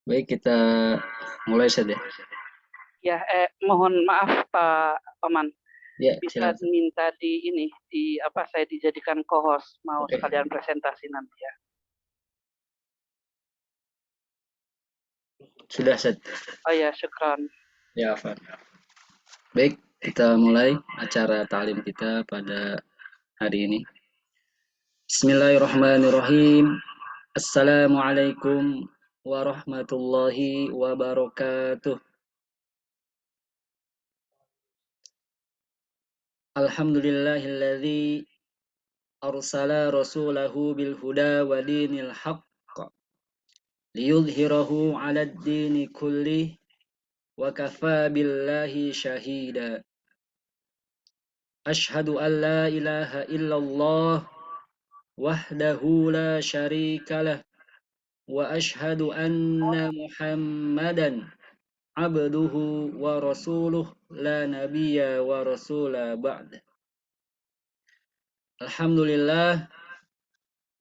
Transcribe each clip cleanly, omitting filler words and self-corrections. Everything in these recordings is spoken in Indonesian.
Baik, kita mulai saja. Ya, mohon maaf Pak Paman, Ya, bisa silakan. minta saya dijadikan co-host, mau Oke. sekalian presentasi nanti ya. Sudah set. Oh ya, syukron. Ya, Afan. Baik, kita mulai acara ta'lim kita pada hari ini. Bismillahirrahmanirrahim. Assalamualaikum warahmatullahi wabarakatuh. Alhamdulillahilladzi arsala rasulahu bil huda wa dinil haqq liyudhhirahu 'alad dini kullih wa kafa billahi syahida. Ashhadu an la ilaha illallah wahdahu la syarikalah wa ashhadu anna Muhammadan abduhu wa rasuluh la nabiyya wa rasula ba'd. Alhamdulillah,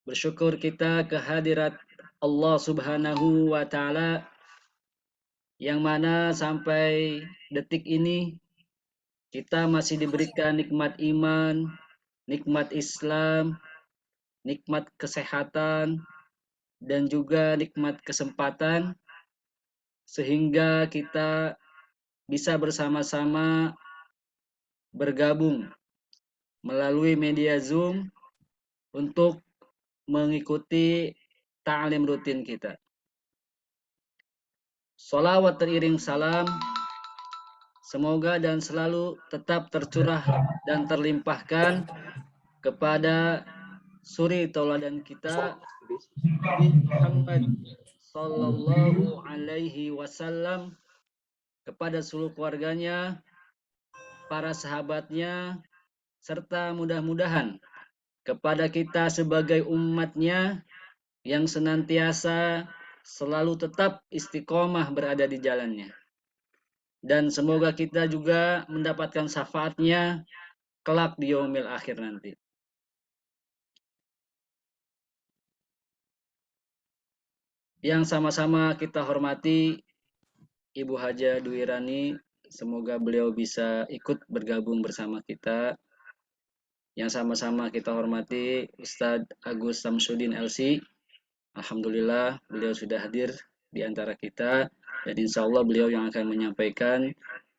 bersyukur kita kehadirat Allah Subhanahu wa taala yang mana sampai detik ini kita masih diberikan nikmat iman, nikmat Islam, nikmat kesehatan, dan juga nikmat kesempatan sehingga kita bisa bersama-sama bergabung melalui media Zoom untuk mengikuti ta'lim rutin kita. Sholawat teriring salam semoga dan selalu tetap tercurah dan terlimpahkan kepada suri tauladan kita Nabi Muhammad sallallahu alaihi wasallam, kepada seluruh keluarganya, para sahabatnya, serta mudah-mudahan kepada kita sebagai umatnya yang senantiasa selalu tetap istiqomah berada di jalannya. Dan semoga kita juga mendapatkan syafaatnya kelak di yaumil akhir nanti. Yang sama-sama kita hormati Ibu Haja Duwirani, semoga beliau bisa ikut bergabung bersama kita. Yang sama-sama kita hormati Ustadz Agus Samsudin LC. Alhamdulillah beliau sudah hadir di antara kita dan insya Allah beliau yang akan menyampaikan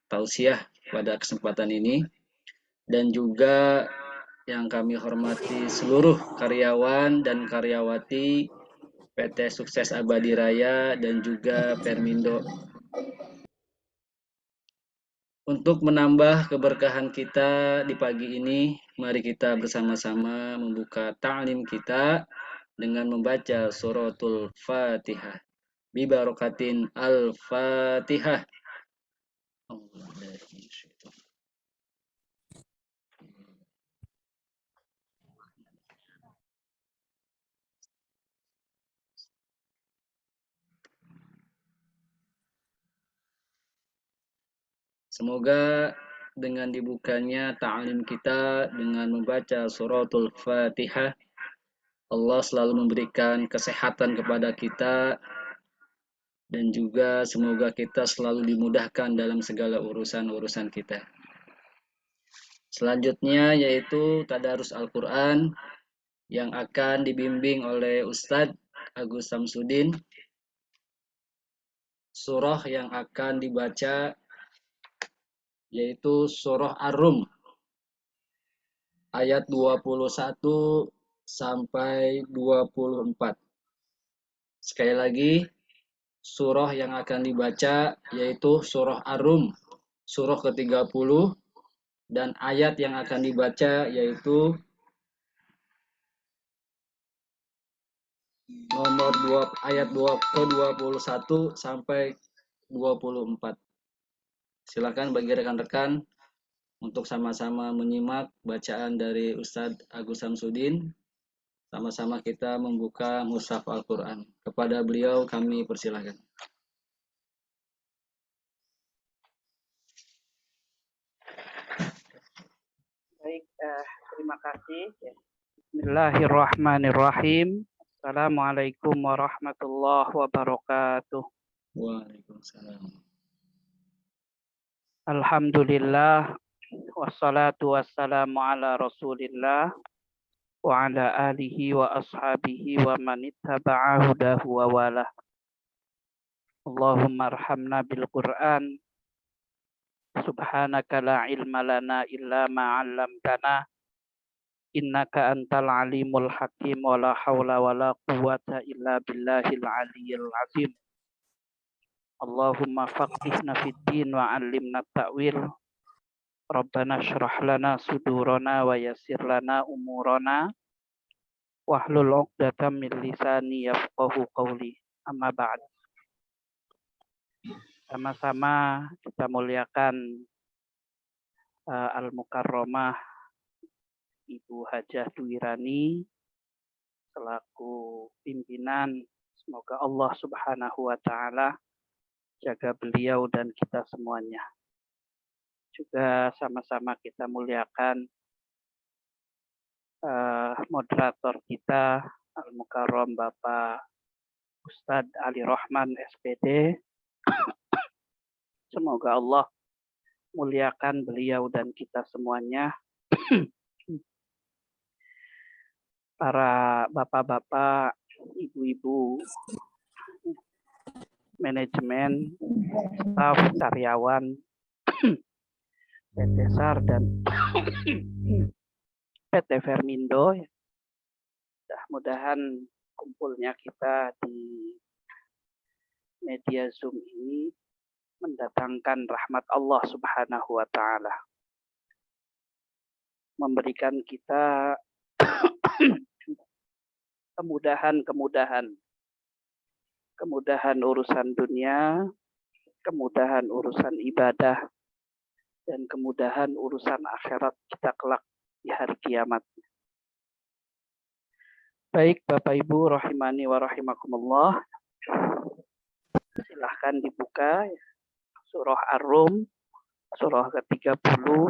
tausiah pada kesempatan ini. Dan juga yang kami hormati seluruh karyawan dan karyawati PT Sukses Abadi Raya dan juga Permindo. Untuk menambah keberkahan kita di pagi ini, mari kita bersama-sama membuka ta'lim kita dengan membaca suratul Fatihah. Bibarokatin Al-Fatihah. Semoga dengan dibukanya ta'lim kita dengan membaca suratul Fatihah, Allah selalu memberikan kesehatan kepada kita dan juga semoga kita selalu dimudahkan dalam segala urusan-urusan kita. Selanjutnya yaitu tadarus Al-Quran yang akan dibimbing oleh Ustadz Agus Samsudin. Surah yang akan dibaca yaitu surah Ar-Rum ayat 21 sampai 24. Sekali lagi, surah yang akan dibaca yaitu surah Ar-Rum, surah ke-30, dan ayat yang akan dibaca yaitu nomor 2, ayat 2 ke-21 sampai 24. Silakan bagi rekan-rekan untuk sama-sama menyimak bacaan dari Ustadz Agus Samsudin. Sama-sama kita membuka mushaf Al-Quran. Kepada beliau kami persilakan. Baik, terima kasih. Bismillahirrahmanirrahim. Assalamualaikum warahmatullahi wabarakatuh. Waalaikumsalam. Alhamdulillah wassalatu wassalamu ala Rasulillah wa ala alihi wa ashabihi wa man ittaba'a hudahu wa wala. Allahumma arhamna bil Qur'an. Subhanaka la ilma lana illa ma 'allamtana. Innaka antal alimul hakim wa la hawla wa la quwwata illa billahil aliyyil azim. Allahumma faqihna fid din wa 'allimna ta'wil. Rabbana syrah lana sudurana wa yassir lana umurana wahlul 'uqdatam min lisani yafqahu qawli. Amma ba'd. Sama-sama kita muliakan Al-Mukarramah Ibu Hajah Duwirani selaku pimpinan. Semoga Allah Subhanahu wa taala jaga beliau dan kita semuanya. Juga sama-sama kita muliakan moderator kita Al-Mukarram Bapak Ustadz Ali Rahman SPD. Semoga Allah muliakan beliau dan kita semuanya. Para bapak-bapak, ibu-ibu, manajemen, staf, karyawan, PT SAR dan PT Vermindo. Mudah-mudahan kumpulnya kita di media Zoom ini mendatangkan rahmat Allah Subhanahu wa taala. Memberikan kita kemudahan urusan dunia, kemudahan urusan ibadah, dan kemudahan urusan akhirat kita kelak di hari kiamat. Baik Bapak Ibu rahimani wa rahimakumullah. Silahkan dibuka surah Ar-Rum, surah ke-30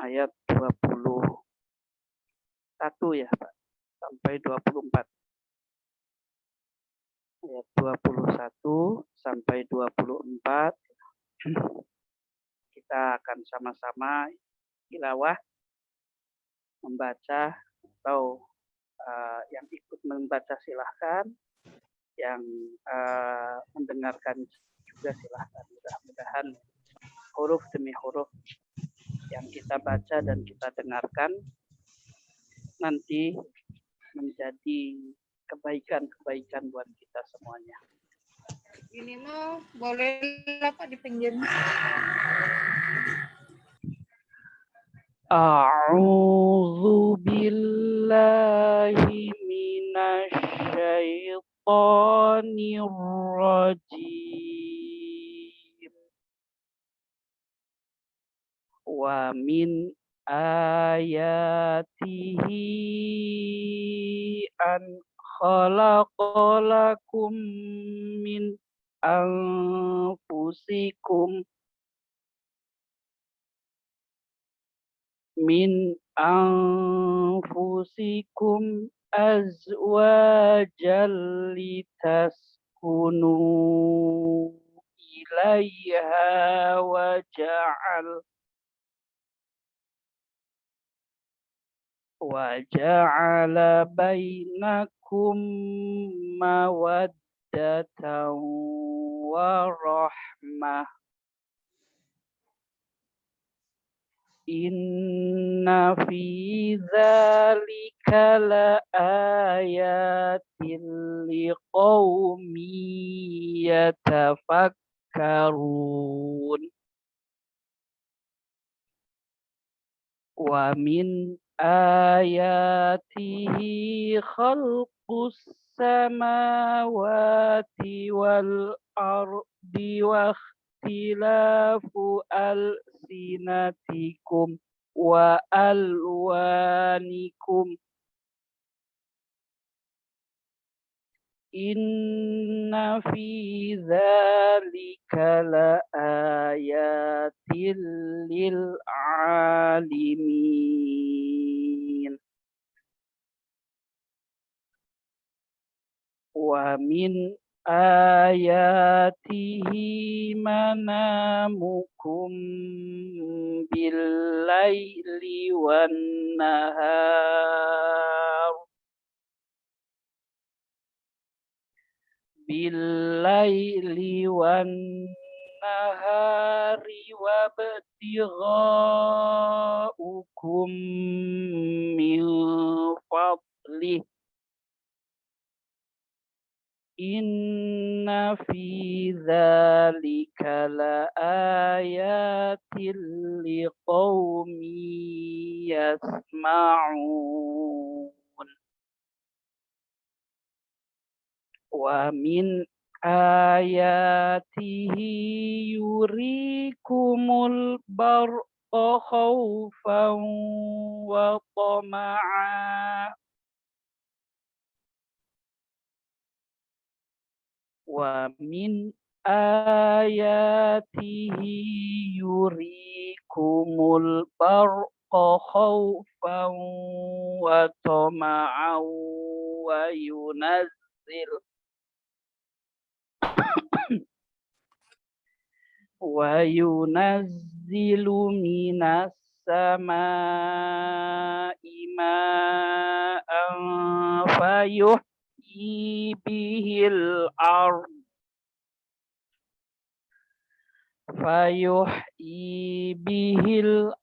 ayat 21 ya Pak, sampai 24. Ayat 21 sampai 24. Kita akan sama-sama tilawah, membaca, atau yang ikut membaca silahkan, yang mendengarkan juga silahkan. Mudah-mudahan huruf demi huruf yang kita baca dan kita dengarkan nanti menjadi kebaikan-kebaikan buat kita semuanya. Ini mah boleh lah Pak di pinggir. A'udzu billahi minasy syaithanir rajim. Wa min ayatihi an khalaqalakum min anfusikum azwajal litaskunu ilaiha wa ja'ala bainakum mawaddatan wa rahmah. Inna fi dzalika laayatin liqaumin yatafakkarun. Wa min ayatihi khalqus samawati wal ardi wa ikhtilafu alsinatikum wa alwanikum. Inna fi dzalika laayatin lil alimin. wa min ayatihi manamukum bil laili wan nahar wan nahari wabtighaukum min fadlih inna fi dzalika laayatil liqaumin yasma'un wa min ayatihi yurikumul barqa khaufan wa tama'a wa min ayatihi yurikumul barqa khaufan wa tama'a wa yunazzilu minas samaa'i ma'an fayuhyi bihil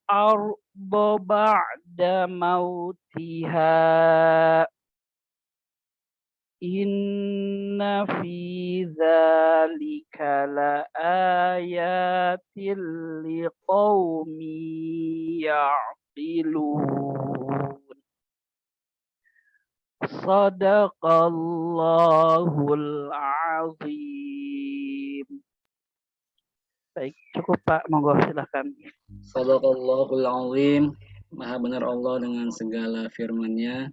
ardh ba'da mautiha inna fi dzalika laayatil liqaumin ya'qilun. Shadaqallahul azim. Baik, cukup Pak, monggo silakan. Shadaqallahul azim. Maha benar Allah dengan segala firman-Nya.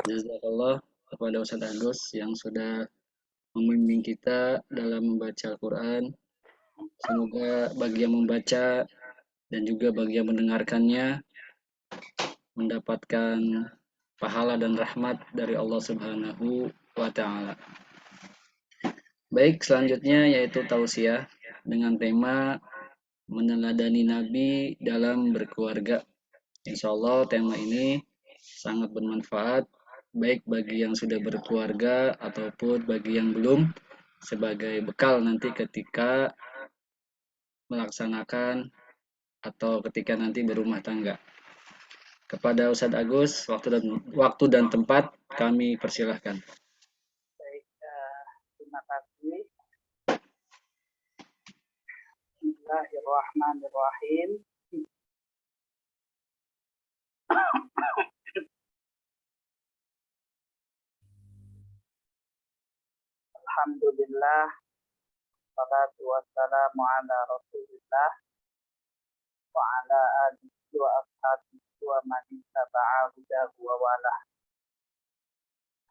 Jazakallah kepada Ustaz Agus yang sudah membimbing kita dalam membaca Al-Quran. Semoga bagi yang membaca dan juga bagi yang mendengarkannya mendapatkan pahala dan rahmat dari Allah Subhanahu wa Ta'ala. Baik, selanjutnya yaitu tausiah dengan tema meneladani Nabi dalam berkeluarga. Insya Allah tema ini sangat bermanfaat baik bagi yang sudah berkeluarga ataupun bagi yang belum, sebagai bekal nanti ketika melaksanakan atau ketika nanti berumah tangga. Kepada Ustadz Agus, waktu dan tempat kami persilahkan. Baik, terima kasih. Bismillahirrahmanirrahim. Alhamdulillah, salatu wassalamu ala rasulillah wa ala alihi wa ashabihi wa man ittaba'a hudahu wa wala.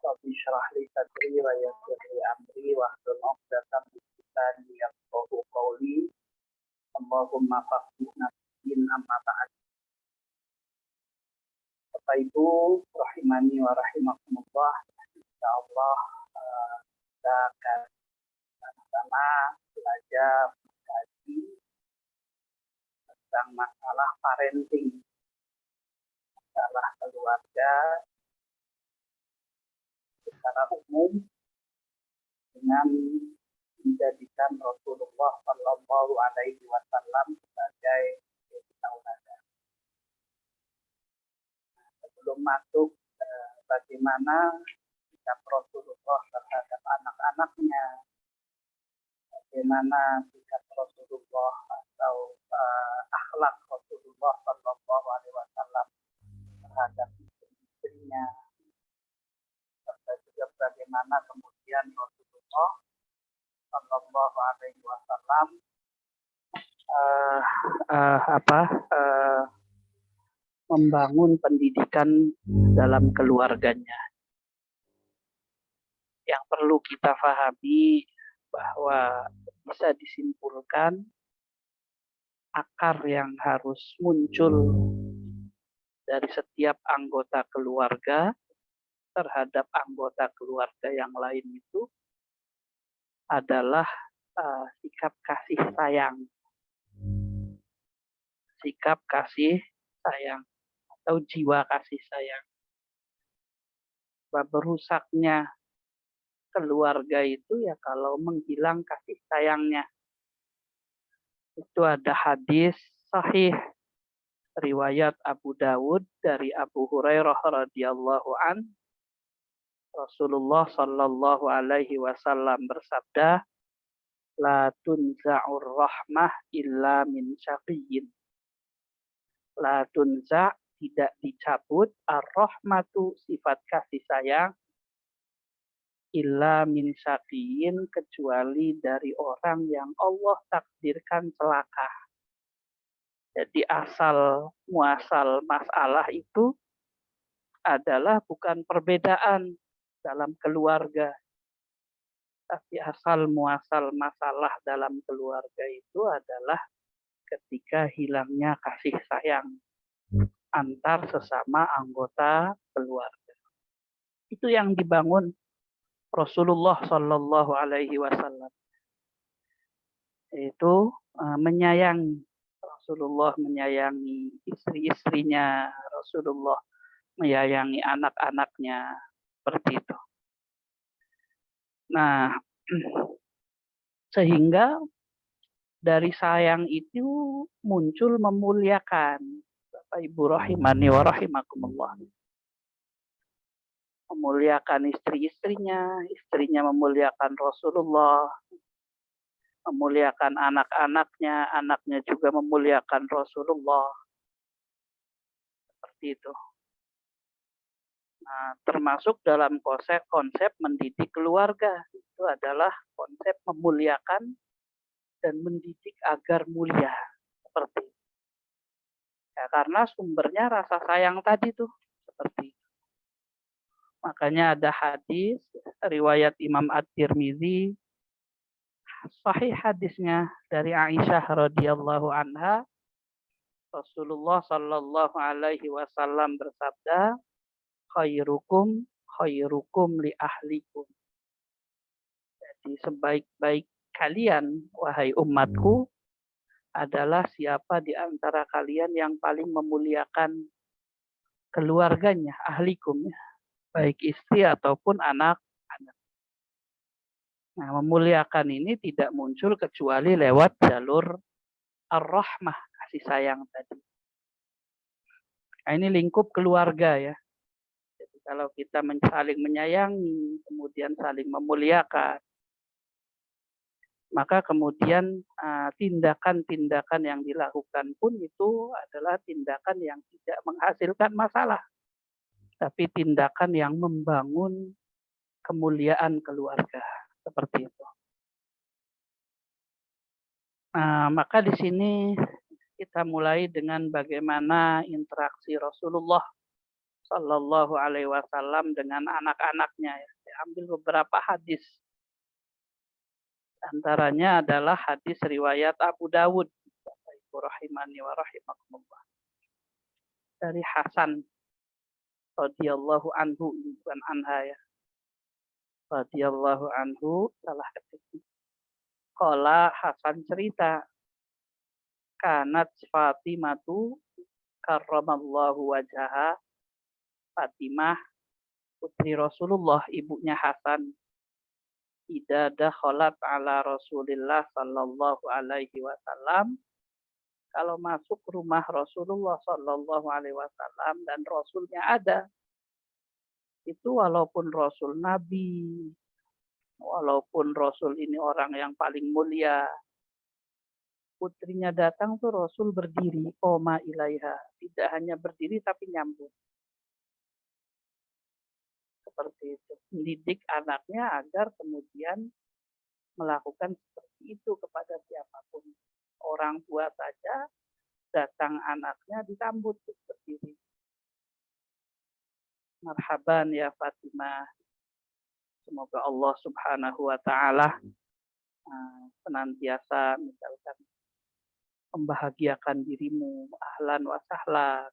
Rabbi shrah li sadri wa yassir li amri wa hlul 'uqdatam min lisani yafqahu qawli. Allahumma faqihna fid-din amma ba'd. Bapak Ibu rahimani wa rahimakumullah, insyaallah kita akan sama-sama belajar mengkaji tentang masalah parenting, masalah keluarga secara umum dengan menjadikan Rasulullah Shallallahu Alaihi Wasallam sebagai tauladan. Sebelum masuk bagaimana sikap Rasulullah terhadap anak-anaknya, bagaimana sikap Rasulullah atau akhlak Rasulullah Shallallahu Alaihi Wasallam terhadap istri-istrinya, serta juga bagaimana kemudian Rasulullah Shallallahu Alaihi Wasallam membangun pendidikan dalam keluarganya. Yang perlu kita pahami bahwa bisa disimpulkan akar yang harus muncul dari setiap anggota keluarga terhadap anggota keluarga yang lain itu adalah sikap kasih sayang. Sikap kasih sayang atau jiwa kasih sayang. Sebab berusaknya keluarga itu ya kalau menghilang kasih sayangnya. Itu ada hadis sahih riwayat Abu Dawud dari Abu Hurairah radhiyallahu an, Rasulullah sallallahu alaihi wasallam bersabda, la tunza'ur rahmah illa min syaqiyyin. La tunza' tidak dicabut ar-rahmatu sifat kasih sayang illa min syaqiyyin kecuali dari orang yang Allah takdirkan celaka. Jadi asal muasal masalah itu adalah bukan perbedaan dalam keluarga, tapi asal muasal masalah dalam keluarga itu adalah ketika hilangnya kasih sayang antar sesama anggota keluarga. Itu yang dibangun Rasulullah Shallallahu Alaihi Wasallam. Itu menyayangi. Rasulullah menyayangi istri-istrinya, Rasulullah menyayangi anak-anaknya, seperti itu. Nah, sehingga dari sayang itu muncul memuliakan. Bapak Ibu rahimani wa rahimakumullah. Memuliakan istri-istrinya, istrinya memuliakan Rasulullah, memuliakan anak-anaknya, anaknya juga memuliakan Rasulullah. Seperti itu. Nah, termasuk dalam konsep mendidik keluarga. Itu adalah konsep memuliakan dan mendidik agar mulia. Seperti itu. Ya, karena sumbernya rasa sayang tadi tuh. Seperti itu. Makanya ada hadis, riwayat Imam At-Tirmidzi, sahih hadisnya dari Aisyah radhiyallahu anha, Rasulullah sallallahu alaihi wasallam bersabda, khairukum li ahlikum. Jadi sebaik-baik kalian, wahai umatku, adalah siapa di antara kalian yang paling memuliakan keluarganya, ahlikum, baik istri ataupun anak-anak. Nah, memuliakan ini tidak muncul kecuali lewat jalur ar-rahmah, kasih sayang tadi. Nah, ini lingkup keluarga ya. Jadi kalau kita saling menyayangi, kemudian saling memuliakan, maka kemudian tindakan-tindakan yang dilakukan pun itu adalah tindakan yang tidak menghasilkan masalah, tapi tindakan yang membangun kemuliaan keluarga. Seperti itu. Nah, maka di sini kita mulai dengan bagaimana interaksi Rasulullah Shallallahu Alaihi Wasallam dengan anak-anaknya. Saya ambil beberapa hadis. Antaranya adalah hadis riwayat Abu Dawud. Ibu rahimani wa rahimakumullah. Dari Hasan radhiyallahu anhu, bukan anha ya. Radhiyallahu anhu, salah ketik. Qala Hasan cerita, kanat Fatimatu karramallahu wajhaha. Fatimah putri Rasulullah, ibunya Hasan, idza dakhalat ala Rasulillah sallallahu alaihi wasallam, kalau masuk rumah Rasulullah sallallahu alaihi wasallam dan Rasulnya ada, itu walaupun Rasul Nabi, walaupun Rasul ini orang yang paling mulia, putrinya datang tuh Rasul berdiri, qoma ilaiha, tidak hanya berdiri tapi nyambung. Seperti itu, mendidik anaknya agar kemudian melakukan seperti itu kepada siapapun. Orang tua saja datang anaknya disambut berdiri. Marhaban ya Fatimah. Semoga Allah Subhanahu wa taala senantiasa misalkan membahagiakan dirimu, ahlan wa sahlan.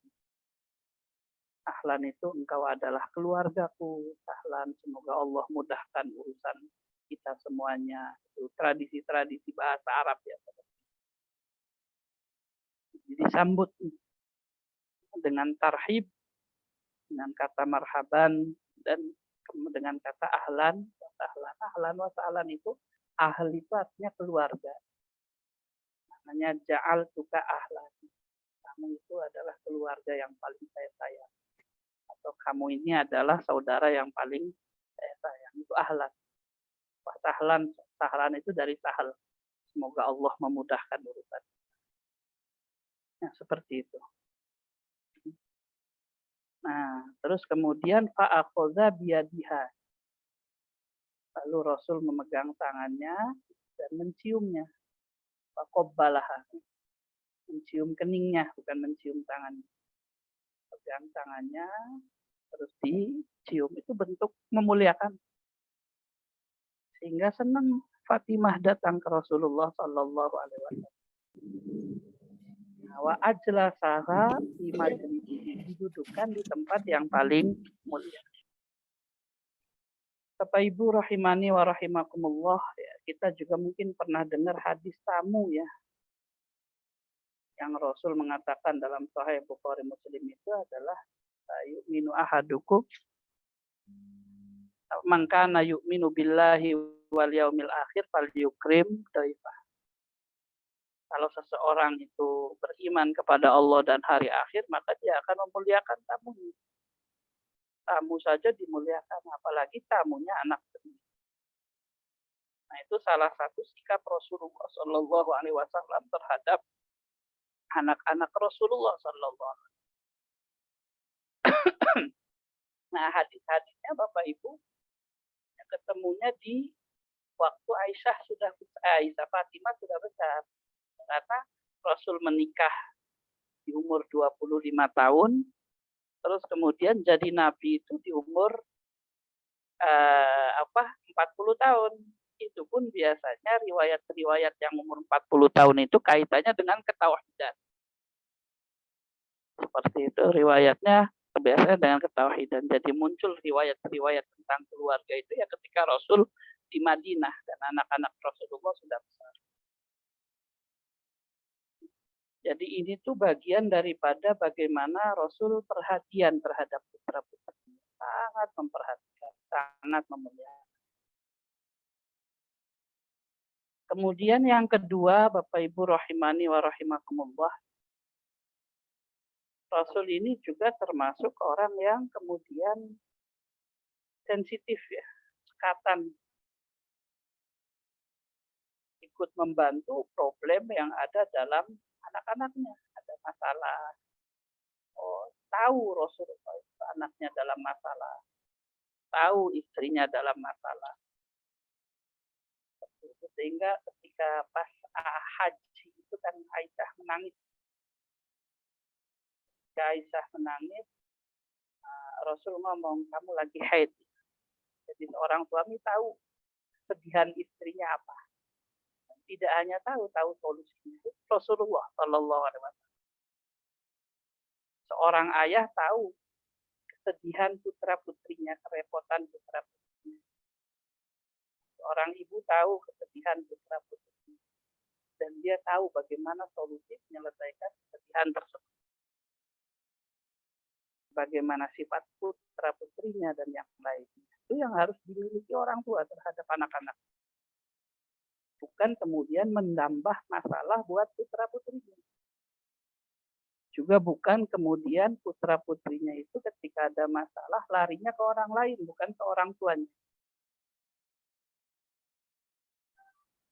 Ahlan itu engkau adalah keluargaku. Sahlan, semoga Allah mudahkan urusan kita semuanya. Itu tradisi-tradisi bahasa Arab ya. Jadi disambut dengan tarhib, dengan kata marhaban, dan dengan kata ahlan. Ahlan wa sahlan itu, ahli itu artinya keluarga. Namanya ja'al tuka ahlan. Kamu itu adalah keluarga yang paling saya sayang. Atau kamu ini adalah saudara yang paling saya sayang. Itu ahlan. Sahlan, sahlan itu dari sahal. Semoga Allah memudahkan urusan. Nah, seperti itu. Nah, terus kemudian fa'akhadha biyadiha. Lalu Rasul memegang tangannya dan menciumnya. Faqabbalaha. Mencium keningnya, bukan mencium tangannya. Pegang tangannya, terus dicium. Itu bentuk memuliakan. Sehingga senang Fatimah datang ke Rasulullah Sallallahu Alaihi Wasallam. Wa ajlasaha di majlis, didudukan di tempat yang paling mulia. Bapak Ibu rahimani wa rahimakumullah, ya, kita juga mungkin pernah dengar hadis tamu ya, yang Rasul mengatakan dalam Sahih Bukhari Muslim itu adalah yu'minu ahadukum man kana yu'minu billahi wal yaumil akhir falyukrim dhaifah. Kalau seseorang itu beriman kepada Allah dan hari akhir, maka dia akan memuliakan tamunya. Tamu saja dimuliakan, apalagi tamunya anak sendiri. Nah, itu salah satu sikap Rasulullah Shallallahu Alaihi Wasallam terhadap anak-anak Rasulullah Shallallahu Alaihi Wasallam. Nah, hadis-hadisnya Bapak Ibu ketemunya di waktu Aisyah Fatimah sudah besar. Karena Rasul menikah di umur 25 tahun, terus kemudian jadi nabi itu di umur 40 tahun. Itu pun biasanya riwayat-riwayat yang umur 40 tahun itu kaitannya dengan ketauhidan. Seperti itu riwayatnya biasanya dengan ketauhidan. Jadi muncul riwayat-riwayat tentang keluarga itu ya ketika Rasul di Madinah dan anak-anak Rasulullah sudah besar. Jadi ini tuh bagian daripada bagaimana Rasul perhatian terhadap putra-putri. Sangat memperhatikan, sangat memuliakan. Kemudian yang kedua, Bapak Ibu rahimani wa rahimakumullah, Rasul ini juga termasuk orang yang kemudian sensitif ya, sekatan, ikut membantu problem yang ada dalam anak-anaknya. Ada masalah, tahu Rasulullah itu anaknya dalam masalah, tahu istrinya dalam masalah. Sehingga ketika pas haji itu kan Aisyah menangis. Ketika Aisyah menangis, Rasul ngomong, kamu lagi haid. Jadi orang suami tahu kesedihan istrinya apa. Tidak hanya tahu solusinya. Rasulullah Shallallahu Alaihi Wasallam. Seorang ayah tahu kesedihan putra putrinya, kerepotan putra putrinya. Seorang ibu tahu kesedihan putra putrinya, dan dia tahu bagaimana solusi menyelesaikan kesedihan tersebut. Bagaimana sifat putra putrinya dan yang lainnya. Itu yang harus dimiliki orang tua terhadap anak-anak. Bukan kemudian menambah masalah buat putra putrinya. Juga bukan kemudian putra putrinya itu ketika ada masalah larinya ke orang lain, bukan ke orang tuanya.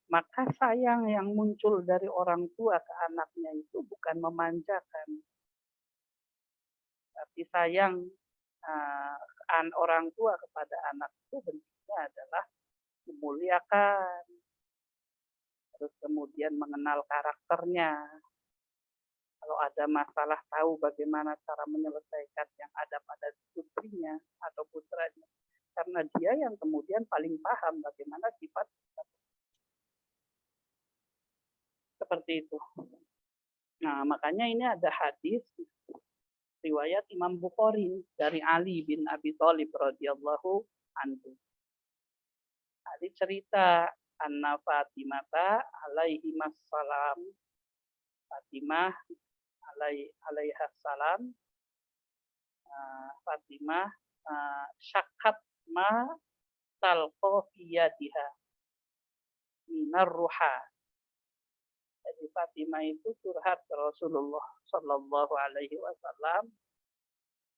Maka sayang yang muncul dari orang tua ke anaknya itu bukan memanjakan, tapi sayang orang tua kepada anak itu bentuknya adalah memuliakan, terus kemudian mengenal karakternya. Kalau ada masalah tahu bagaimana cara menyelesaikan yang ada pada putrinya atau putranya. Karena dia yang kemudian paling paham bagaimana sifat seperti itu. Nah, makanya ini ada hadis riwayat Imam Bukhari dari Ali bin Abi Thalib radhiyallahu anhu. Ali cerita anna Fatimata alaihi salam, Fatimah alaiha salam, Fatimah syakat ma talqa fi yadiha minar ruha. Jadi Fatimah itu curhat ke Rasulullah Shallallahu Alaihi Wasallam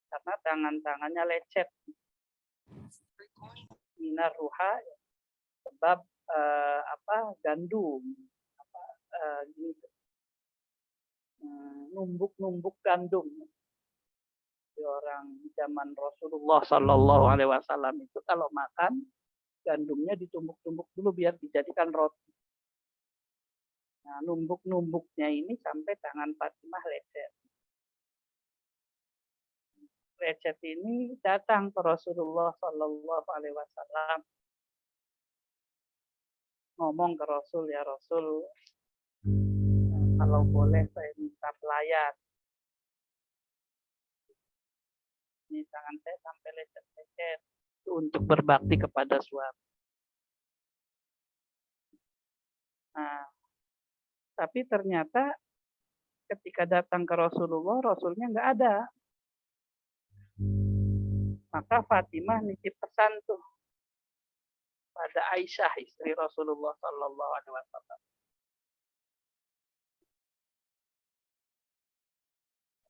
karena tangan-tangannya lecet. Minar ruha sebab gandum, gitu. Numbuk-numbuk gandum. Di orang zaman Rasulullah Shallallahu Alaihi Wasallam itu kalau makan gandumnya ditumbuk-tumbuk dulu biar dijadikan roti. Nah, numbuk-numbuknya ini sampai tangan Fatimah lecet. Lecet ini datang ke Rasulullah Shallallahu Alaihi Wasallam, ngomong ke Rasul, ya Rasul, kalau boleh saya minta pelayan. Ini tangan saya sampai lecet-lecet untuk berbakti kepada suami. Nah, tapi ternyata ketika datang ke Rasulullah, Rasulnya nggak ada. Maka Fatimah nitip pesan tuh pada Aisyah istri Rasulullah Sallallahu Alaihi Wasallam.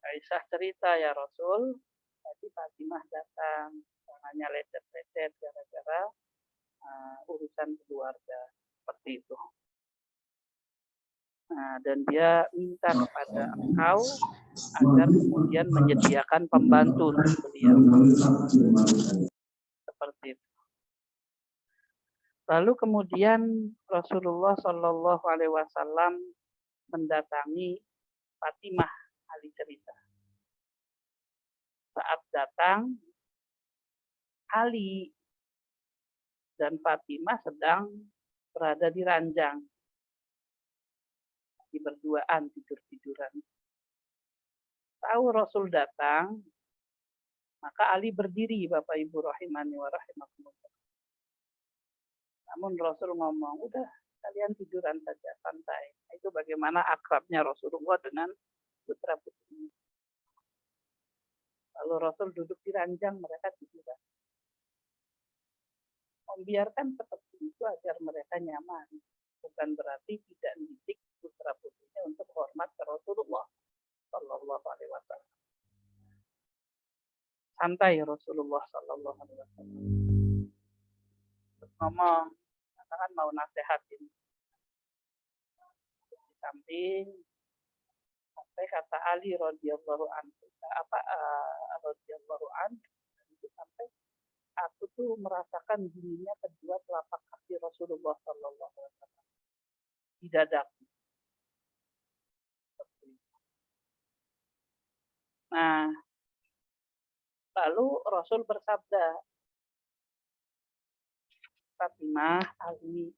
Aisyah cerita, ya Rasul, tadi Fatimah datang, tangannya lecet-lecet gara-gara urusan keluarga seperti itu. Nah, dan dia minta kepada engkau agar kemudian menyediakan pembantu untuk beliau. Seperti itu. Lalu kemudian Rasulullah Shallallahu Alaihi Wasallam mendatangi Fatimah, Ali cerita. Saat datang, Ali dan Fatimah sedang berada di ranjang. Di berduaan tidur-tiduran. Tahu Rasul datang, maka Ali berdiri, Bapak Ibu rahimani wa rahimakumullah. Namun Rasul ngomong, udah kalian tiduran saja, santai. Itu bagaimana akrabnya Rasulullah dengan putra-putrinya. Lalu Rasul duduk di ranjang, mereka tiduran. Membiarkan seperti itu agar mereka nyaman. Bukan berarti tidak mendidik putra-putrinya untuk hormat ke Rasulullah Sallallahu Alaihi Wasallam. Santai Rasulullah Sallallahu Alaihi Wasallam. Terus ngomong, katakan mau nasihatin. Di samping sampai kata Ali radhiyallahu anhu, radhiyallahu anhu itu sampai aku tuh merasakan dinginnya kedua telapak kaki Rasulullah Sallallahu Alaihi Wasallam di dadaku. Nah, lalu Rasul bersabda, Fatimah, Ali,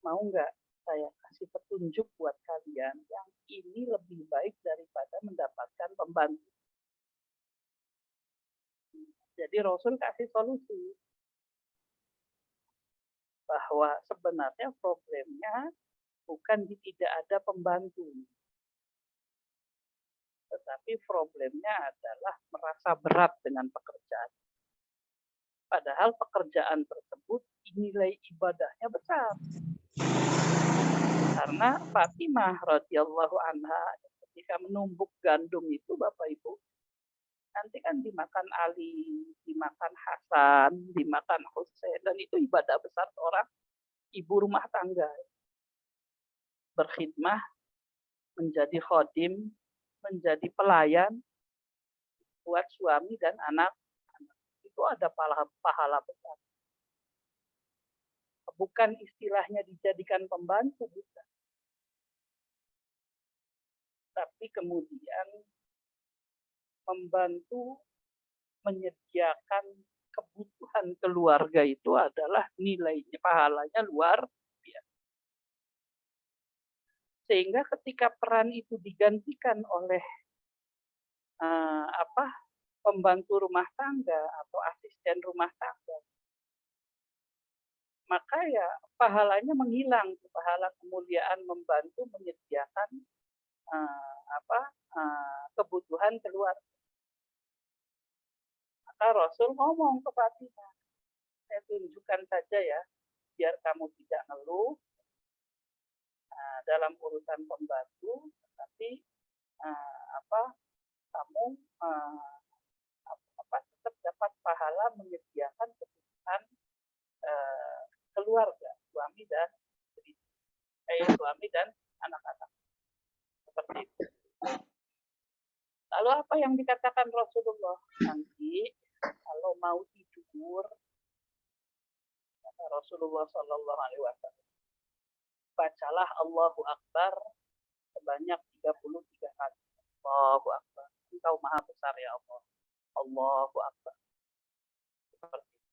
mau nggak saya kasih petunjuk buat kalian yang ini lebih baik daripada mendapatkan pembantu. Jadi Rasul kasih solusi bahwa sebenarnya problemnya bukan di tidak ada pembantu, tetapi problemnya adalah merasa berat dengan pekerjaan. Padahal pekerjaan tersebut nilai ibadahnya besar. Karena Fatimah radhiyallahu anha ketika menumbuk gandum itu, Bapak Ibu, nanti kan dimakan Ali, dimakan Hasan, dimakan Husain, dan itu ibadah besar seorang ibu rumah tangga. Berkhidmah, menjadi khodim, menjadi pelayan buat suami dan anak. Itu ada pahala besar. Bukan istilahnya dijadikan pembantu, bukan. Tapi kemudian membantu menyediakan kebutuhan keluarga itu adalah nilainya, pahalanya luar biasa. Sehingga ketika peran itu digantikan oleh pembantu rumah tangga atau asisten rumah tangga, maka ya pahalanya menghilang, pahala kemuliaan membantu menyediakan kebutuhan keluarga. Maka Rasul ngomong ke Fatimah, saya tunjukkan saja ya, biar kamu tidak ngeluh dalam urusan pembantu, tapi kamu tetap dapat pahala menyediakan kebutuhan keluarga, suami dan anak-anak. Seperti itu. Lalu apa yang dikatakan Rasulullah? Nanti kalau mau tidur, kata Rasulullah Shallallahu Alaihi Wasallam, bacalah Allahu Akbar sebanyak 33 kali. Allahu Akbar. Engkau maha besar ya Allah. Allahu Akbar. Seperti itu.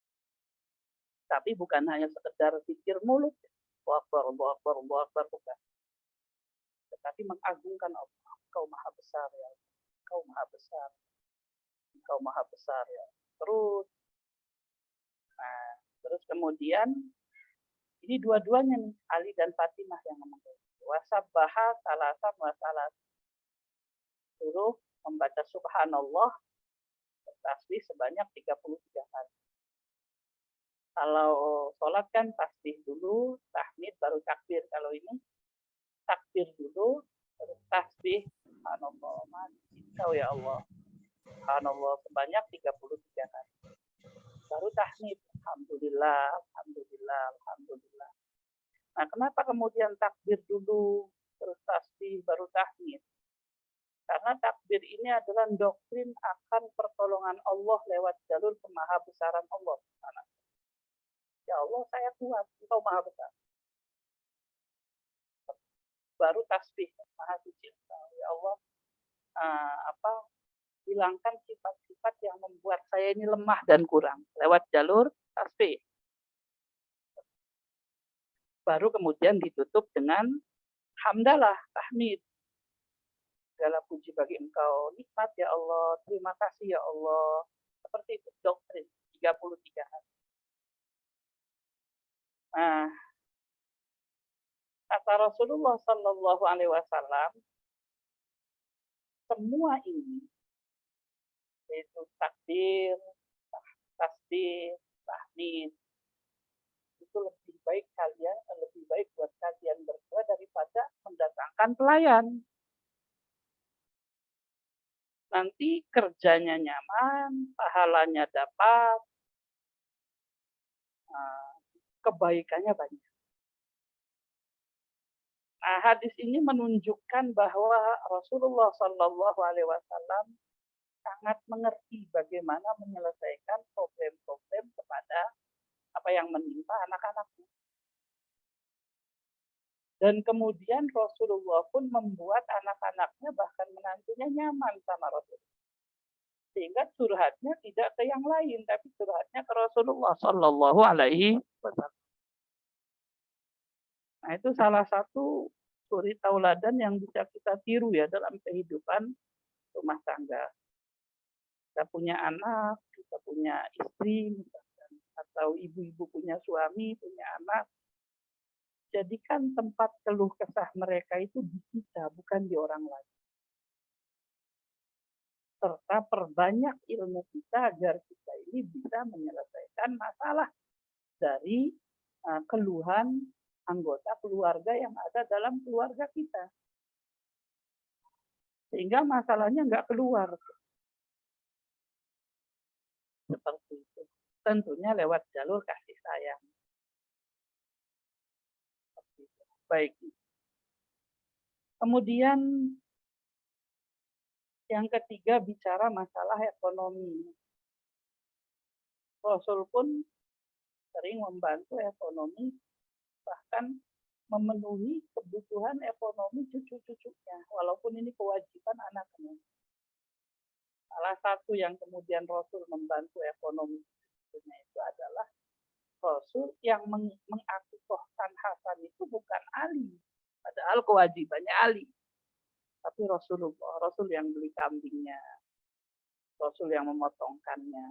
Tapi bukan hanya sekedar zikir mulut. Allahu Akbar, Allahu Akbar, Allahu Akbar, bukan. Tetapi mengagungkan Allah. Engkau maha besar ya Allah. Engkau maha besar. Engkau maha besar ya. Terus kemudian ini dua-duanya nih, Ali dan Fatimah yang ngomong. Wasabbaha salasan wa salas. Suruh membaca subhanallah tasbih sebanyak 33 kali. Kalau sholat kan tasbih dulu, tahmid baru takbir. Kalau ini takbir dulu, terus tasbih subhanallah, engkau ya Allah. Subhanallah sebanyak 33 kali. Baru tahmid, alhamdulillah, alhamdulillah, alhamdulillah. Nah, kenapa kemudian takbir dulu, terus tasbih, baru tahmid? Karena takbir ini adalah doktrin akan pertolongan Allah lewat jalur kemahabesaran Allah. Ya Allah, saya kuat, engkau maha besar. Baru tasbih, maha suci. Ya Allah, hilangkan sifat-sifat yang membuat saya ini lemah dan kurang lewat jalur tasbih. Baru kemudian ditutup dengan hamdalah, tahmid. Segala puji bagi engkau, nikmat ya Allah, terima kasih ya Allah. Seperti itu doktrin 33 hari. Nah, kata Rasulullah Shallallahu Alaihi Wasallam, semua ini yaitu takbir, tasbih, tahmid, itu lebih baik buat kalian berdua daripada mendatangkan pelayan. Nanti kerjanya nyaman, pahalanya dapat, kebaikannya banyak. Nah, hadis ini menunjukkan bahwa Rasulullah Shallallahu Alaihi Wasallam sangat mengerti bagaimana menyelesaikan problem-problem kepada apa yang menimpa anak-anaknya. Dan kemudian Rasulullah pun membuat anak-anaknya bahkan menantunya nyaman sama Rasulullah. Sehingga curhatnya tidak ke yang lain, tapi curhatnya ke Rasulullah Shallallahu Alaihi Wasallam. Nah, itu salah satu suri tauladan yang bisa kita tiru ya dalam kehidupan rumah tangga. Kita punya anak, kita punya istri, misalkan, atau ibu-ibu punya suami, punya anak. Jadikan tempat keluh kesah mereka itu di kita, bukan di orang lain. Serta perbanyak ilmu kita agar kita ini bisa menyelesaikan masalah dari keluhan anggota keluarga yang ada dalam keluarga kita. Sehingga masalahnya nggak keluar. Seperti itu. Tentunya lewat jalur kasih sayang. Baik. Kemudian yang ketiga bicara masalah ekonomi. Rasul pun sering membantu ekonomi, bahkan memenuhi kebutuhan ekonomi cucu-cucunya, walaupun ini kewajiban anaknya. Salah satu yang kemudian Rasul membantu ekonomi cucunya itu adalah Rasul yang mengakikohkan Hasan itu bukan Ali, padahal kewajibannya Ali, tapi Rasulullah, Rasul yang beli kambingnya, Rasul yang memotongkannya.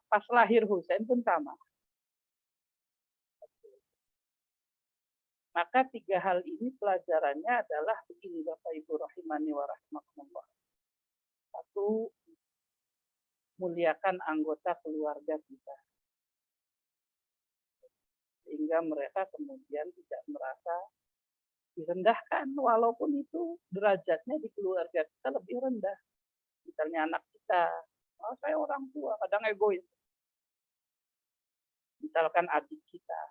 Pas lahir Husain pun sama. Maka 3 hal ini pelajarannya adalah begini Bapak Ibu rahimani wa rahimakumullah. 1, muliakan anggota keluarga kita. Sehingga mereka kemudian tidak merasa direndahkan, walaupun itu derajatnya di keluarga kita lebih rendah. Misalnya anak kita, oh, saya orang tua, kadang egois. Misalkan adik kita.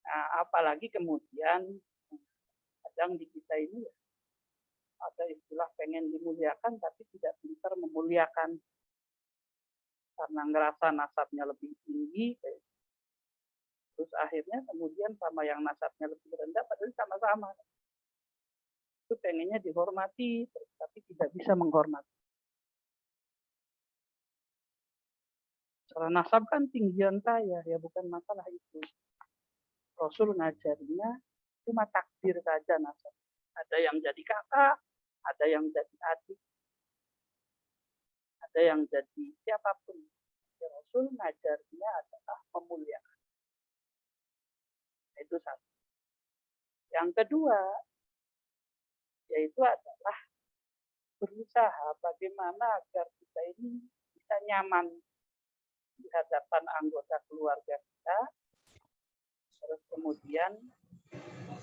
Nah, apalagi kemudian kadang di kita ini ada istilah pengen dimuliakan tapi tidak pintar memuliakan. Karena ngerasa nasabnya lebih tinggi, terus akhirnya kemudian sama yang nasabnya lebih rendah, padahal sama-sama. Itu pengennya dihormati, tapi tidak bisa menghormati. Secara nasab kan tinggian saya, ya bukan masalah itu. Rasul ngajarinya cuma takdir saja nasab. Ada yang jadi kakak, ada yang jadi adik, ada yang jadi siapapun. Rasul ngajarnya adalah memuliakan. Itu satu. Yang kedua, yaitu adalah berusaha bagaimana agar kita ini bisa nyaman di hadapan anggota keluarga kita. Terus kemudian,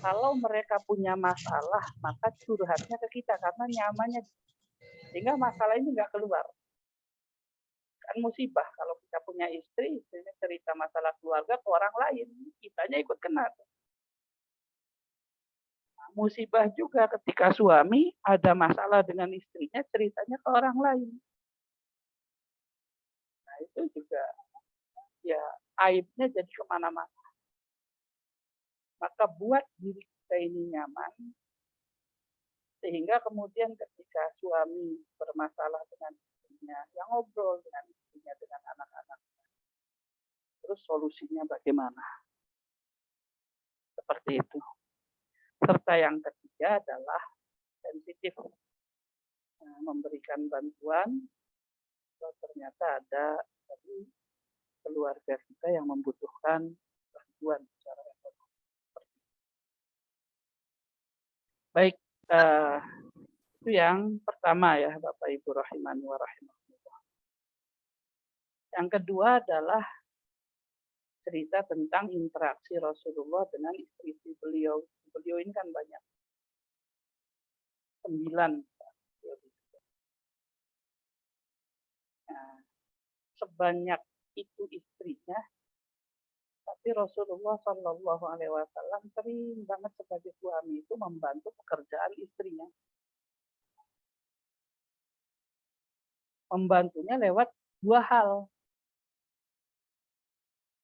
kalau mereka punya masalah, maka curhatnya ke kita karena nyamannya. Sehingga masalah ini nggak keluar. Kan musibah kalau kita punya istri, istrinya cerita masalah keluarga ke orang lain, kitanya ikut kena. Nah, musibah juga ketika suami ada masalah dengan istrinya, ceritanya ke orang lain. Nah, itu juga ya aibnya jadi kemana-mana. Maka buat diri kita ini nyaman, sehingga kemudian ketika suami bermasalah dengan istrinya, yang ngobrol dengan istrinya, dengan anak-anaknya, terus solusinya bagaimana? Seperti itu. Serta yang ketiga adalah sensitif, memberikan bantuan. Kalau ternyata ada dari keluarga kita yang membutuhkan bantuan secara ekonomi. Baik, itu yang pertama ya Bapak Ibu rahimani wa rahimakumullah. Yang kedua adalah cerita tentang interaksi Rasulullah dengan istri-istri beliau. Beliau ini kan banyak. 9. Nah, sebanyak itu istrinya, tapi Rasulullah Shallallahu Alaihi Wasallam sering banget sebagai suami itu membantu pekerjaan istrinya. Membantunya lewat 2 hal.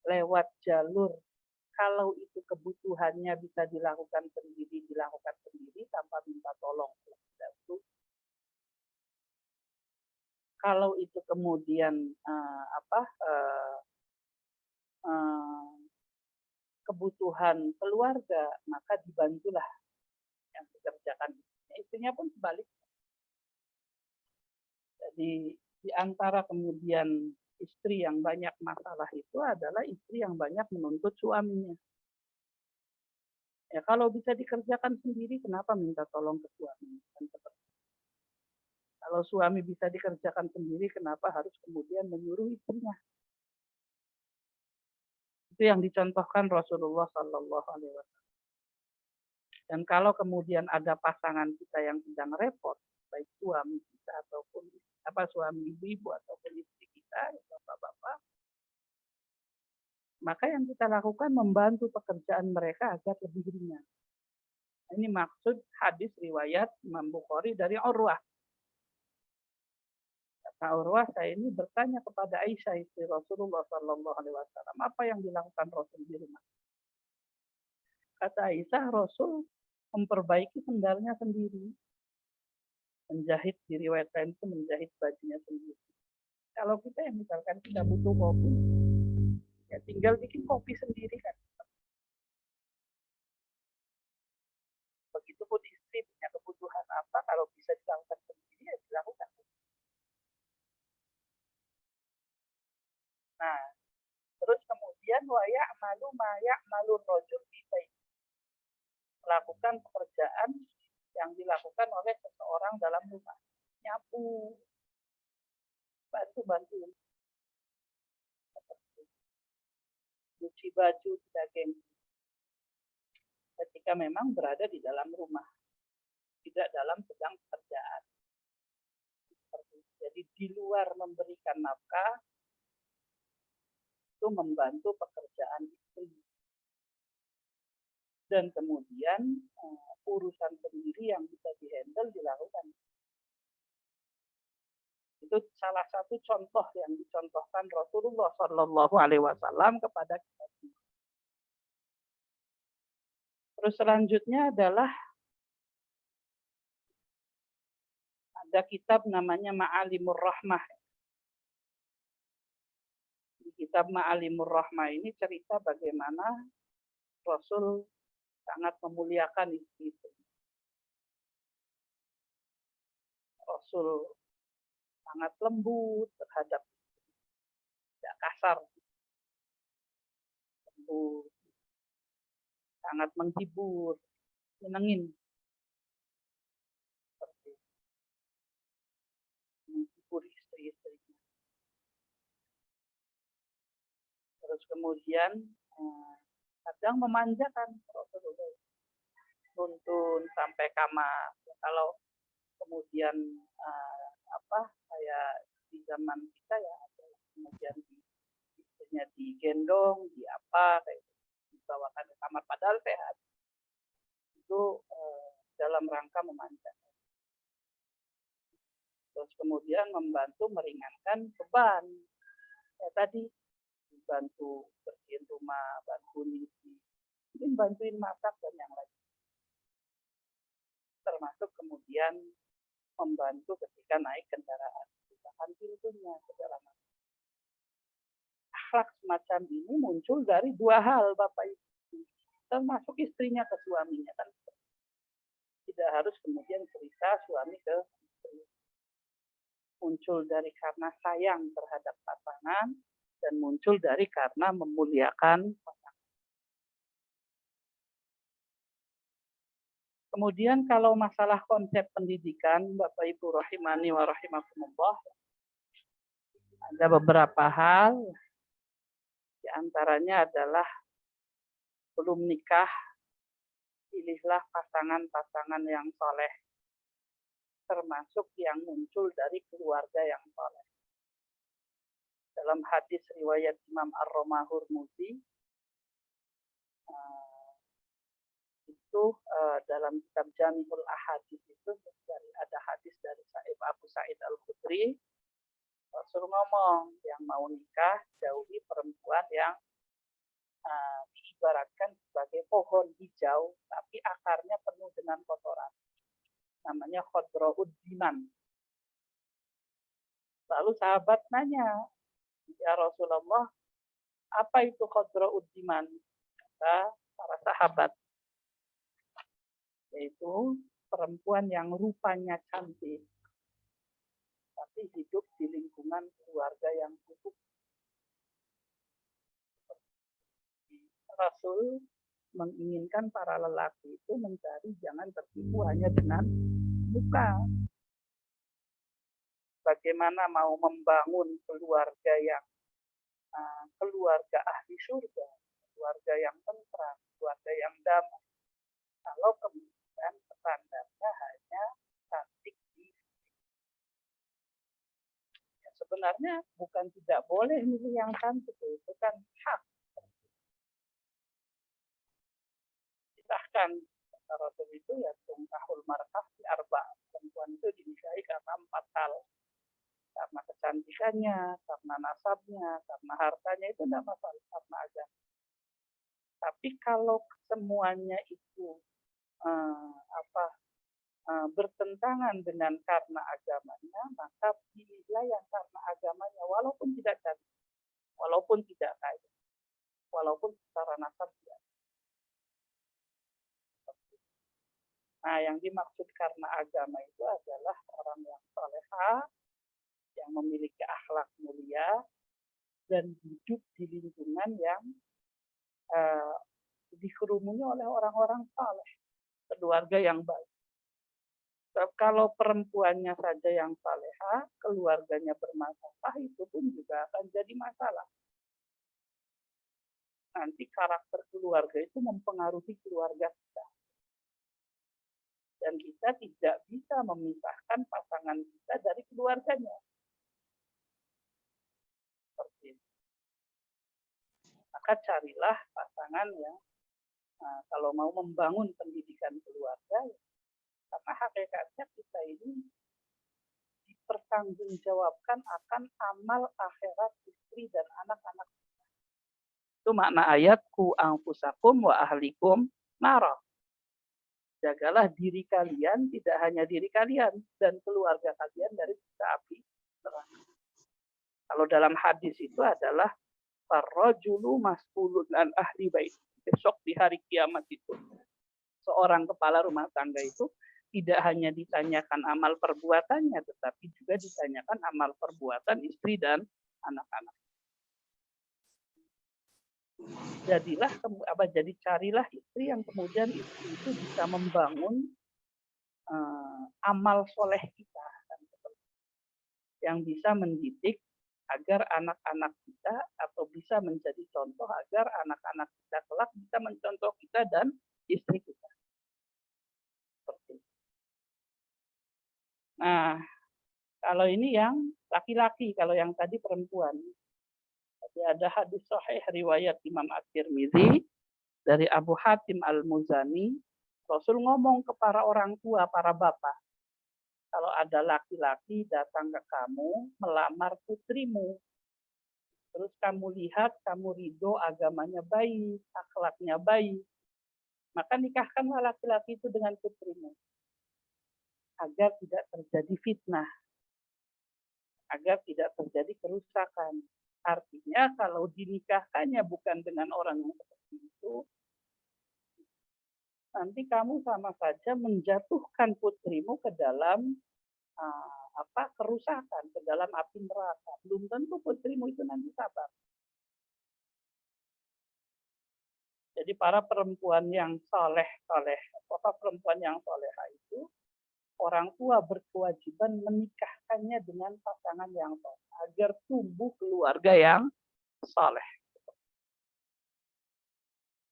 Lewat jalur kalau itu kebutuhannya bisa dilakukan sendiri tanpa minta tolong. Kalau itu kemudian kebutuhan keluarga, maka dibantulah yang dikerjakan. Istrinya pun sebaliknya. Jadi di antara kemudian istri yang banyak masalah itu adalah istri yang banyak menuntut suaminya. Ya kalau bisa dikerjakan sendiri, kenapa minta tolong ke suami? Kalau suami bisa dikerjakan sendiri, kenapa harus kemudian menyuruh istrinya? Itu yang dicontohkan Rasulullah Shallallahu Alaihi Wasallam. Dan kalau kemudian ada pasangan kita yang sedang repot, baik suami kita ataupun suami ibu ataupun istri kita, bapak-bapak, maka yang kita lakukan membantu pekerjaan mereka agar lebih ringan. Ini maksud hadis riwayat Imam Bukhari dari Urwah. Kata Urwah, saya ini bertanya kepada Aisyah istri Rasulullah Shallallahu Alaihi Wasallam, apa yang dilakukan Rasul di rumah? Kata Aisyah, Rasul memperbaiki sendalnya sendiri, menjahit di riwayat lain itu menjahit bajunya sendiri. Kalau kita yang misalkan kita butuh kopi, ya tinggal bikin kopi sendiri kan. Begitupun istri punya kebutuhan kalau bisa dilakukan sendiri ya dilakukan. Nah, terus kemudian wa ya'malu ma ya'malur rajul fi baiti. Melakukan pekerjaan yang dilakukan oleh seseorang dalam rumah. Nyapu, bantu-bantu, cuci baju, sebagainya. Ketika memang berada di dalam rumah, tidak dalam sedang pekerjaan. Jadi di luar memberikan nafkah, itu membantu pekerjaan istri. Dan kemudian urusan sendiri yang bisa dihandle dilakukan. Itu salah satu contoh yang dicontohkan Rasulullah Shallallahu Alaihi Wasallam kepada kita. Terus selanjutnya adalah ada kitab namanya Ma'alimur Rahmah. Di kitab Ma'alimur Rahmah ini cerita bagaimana Rasul sangat memuliakan istri. Rasul sangat lembut terhadap istri. Tidak kasar. Lembut. Sangat menghibur. Menyenengin. Menghibur istri-istrinya. Terus kemudian kadang memanjakan Rasulullah. Tuntun sampai kamar. Kalau kemudian kayak di zaman kita ya, kemudian istrinya digendong, kayak dibawakan ke kamar padahal sehat. Itu dalam rangka memanjakan. Terus kemudian membantu meringankan beban. Ya tadi bantu bersihin rumah, bantu nyuci, mungkin bantuin masak dan yang lain. Termasuk kemudian membantu ketika naik kendaraan, bukakan pintunya, segala macam. Akhlak semacam ini muncul dari dua hal, Bapak Ibu. Termasuk istrinya ke suaminya kan. Tidak harus kemudian cerita suami ke istri. Muncul dari karena sayang terhadap pasangan dan muncul dari karena memuliakan pasangan. Kemudian kalau masalah konsep pendidikan, Bapak Ibu rahimani wa rahimakumullah, ada beberapa hal, di antaranya adalah belum nikah, pilihlah pasangan-pasangan yang soleh, termasuk yang muncul dari keluarga yang soleh. Dalam hadis riwayat Imam Ar-Romahur-Muzi, itu dalam kitab Jami'ul Ahadits itu ada hadis dari Abu Sa'id Al-Khudri. Rasul ngomong, yang mau nikah jauhi perempuan yang diibaratkan sebagai pohon hijau tapi akarnya penuh dengan kotoran. Namanya khodra'ud diman. Lalu sahabat nanya, ya Rasulullah, apa itu khodra'ud diman? Kata para sahabat, yaitu perempuan yang rupanya cantik tapi hidup di lingkungan keluarga yang buruk. Rasul menginginkan para lelaki itu mencari, jangan tertipu hanya dengan muka. Bagaimana mau membangun keluarga yang keluarga ahli surga, keluarga yang tentram, keluarga yang damai, kalau kemudian standarnya hanya cantik di ya, sebenarnya bukan tidak boleh milih yang cantik, itu kan hak. Bahkan kata Rasul itu ya tungkahul mar'ah di arba, perempuan itu dinikahi karena 4 hal. Karena kecantikannya, karena nasabnya, karena hartanya, itu tidak masalah, karena agama. Tapi kalau semuanya itu bertentangan dengan karena agamanya, maka pilihlah yang karena agamanya, walaupun tidak cantik, walaupun tidak kaya, walaupun secara nasab tidak. Nah, yang dimaksud karena agama itu adalah orang yang salehah, yang memiliki akhlak mulia, dan hidup di lingkungan yang dikerumuni oleh orang-orang saleh, keluarga yang baik. Sebab kalau perempuannya saja yang salehah, keluarganya bermasalah, itu pun juga akan jadi masalah. Nanti karakter keluarga itu mempengaruhi keluarga kita. Dan kita tidak bisa memisahkan pasangan kita dari keluarganya. Seperti itu. Maka carilah pasangan yang kalau mau membangun pendidikan keluarga, karena hakikatnya kita ini dipertanggungjawabkan akan amal akhirat istri dan anak-anak. Itu makna ayat ku anfusakum wa ahlikum nara. Jagalah diri kalian, tidak hanya diri kalian dan keluarga kalian dari siksa api neraka. Kalau dalam hadis itu adalah farrajulu mas'ulun an ahli bait. Besok di hari kiamat itu seorang kepala rumah tangga itu tidak hanya ditanyakan amal perbuatannya, tetapi juga ditanyakan amal perbuatan istri dan anak-anak. Jadi carilah istri yang kemudian istri itu bisa membangun amal soleh kita, yang bisa mendidik agar anak-anak kita atau bisa menjadi contoh agar anak-anak kita kelak bisa mencontoh kita dan istri kita. Nah, kalau ini yang laki-laki, kalau yang tadi perempuan. Jadi ada hadis sahih riwayat Imam At-Tirmidzi dari Abu Hatim Al-Muzani, Rasul ngomong ke para orang tua, para bapak, kalau ada laki-laki datang ke kamu melamar putrimu, terus kamu lihat, kamu ridho agamanya baik, akhlaknya baik, maka nikahkanlah laki-laki itu dengan putrimu, agar tidak terjadi fitnah, agar tidak terjadi kerusakan. Artinya kalau dinikahkannya bukan dengan orang yang seperti itu, nanti kamu sama saja menjatuhkan putrimu ke dalam kerusakan, ke dalam api neraka. Belum tentu putrimu itu nanti sabar. Jadi para perempuan yang perempuan yang soleha itu, orang tua berkewajiban menikahkannya dengan pasangan yang soleh agar tumbuh keluarga yang soleh.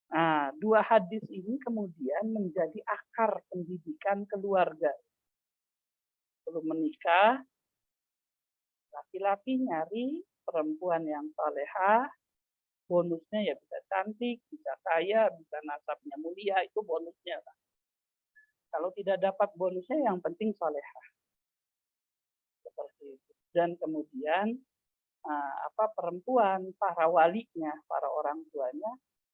Nah, dua hadis ini kemudian menjadi akar pendidikan keluarga. Sebelum menikah, laki-laki nyari perempuan yang solehah, bonusnya ya bisa cantik, bisa kaya, bisa nasabnya mulia, itu bonusnya. Kalau tidak dapat bonusnya, yang penting solehah. Seperti itu. Dan kemudian perempuan, para walinya, para orang tuanya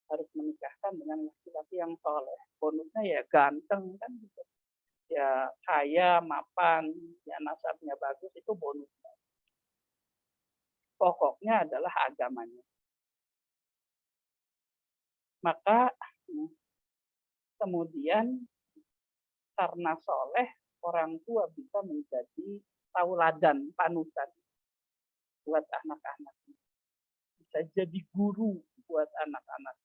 harus menikahkan dengan laki-laki yang soleh. Bonusnya ya ganteng kan gitu. Ya kaya, mapan, ya nasabnya bagus, itu bonusnya. Pokoknya adalah agamanya. Maka kemudian karena soleh, orang tua bisa menjadi tauladan, panutan buat anak-anak. Bisa jadi guru buat anak-anak.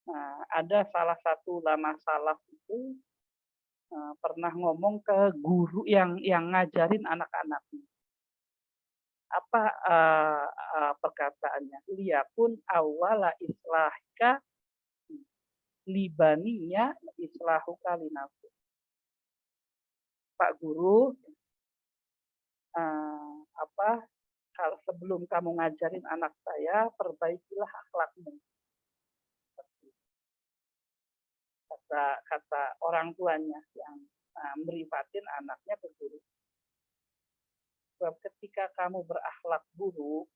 Nah, ada salah satu ulama salaf itu pernah ngomong ke guru yang ngajarin anak-anaknya. Apa perkataannya? Liyakun awwala islahika libaninya islahu kalinafsu. Pak Guru, kalau sebelum kamu ngajarin anak saya, perbaikilah akhlakmu. Kata orang tuanya yang merifatin anaknya ke guru. Sebab ketika kamu berakhlak buruk,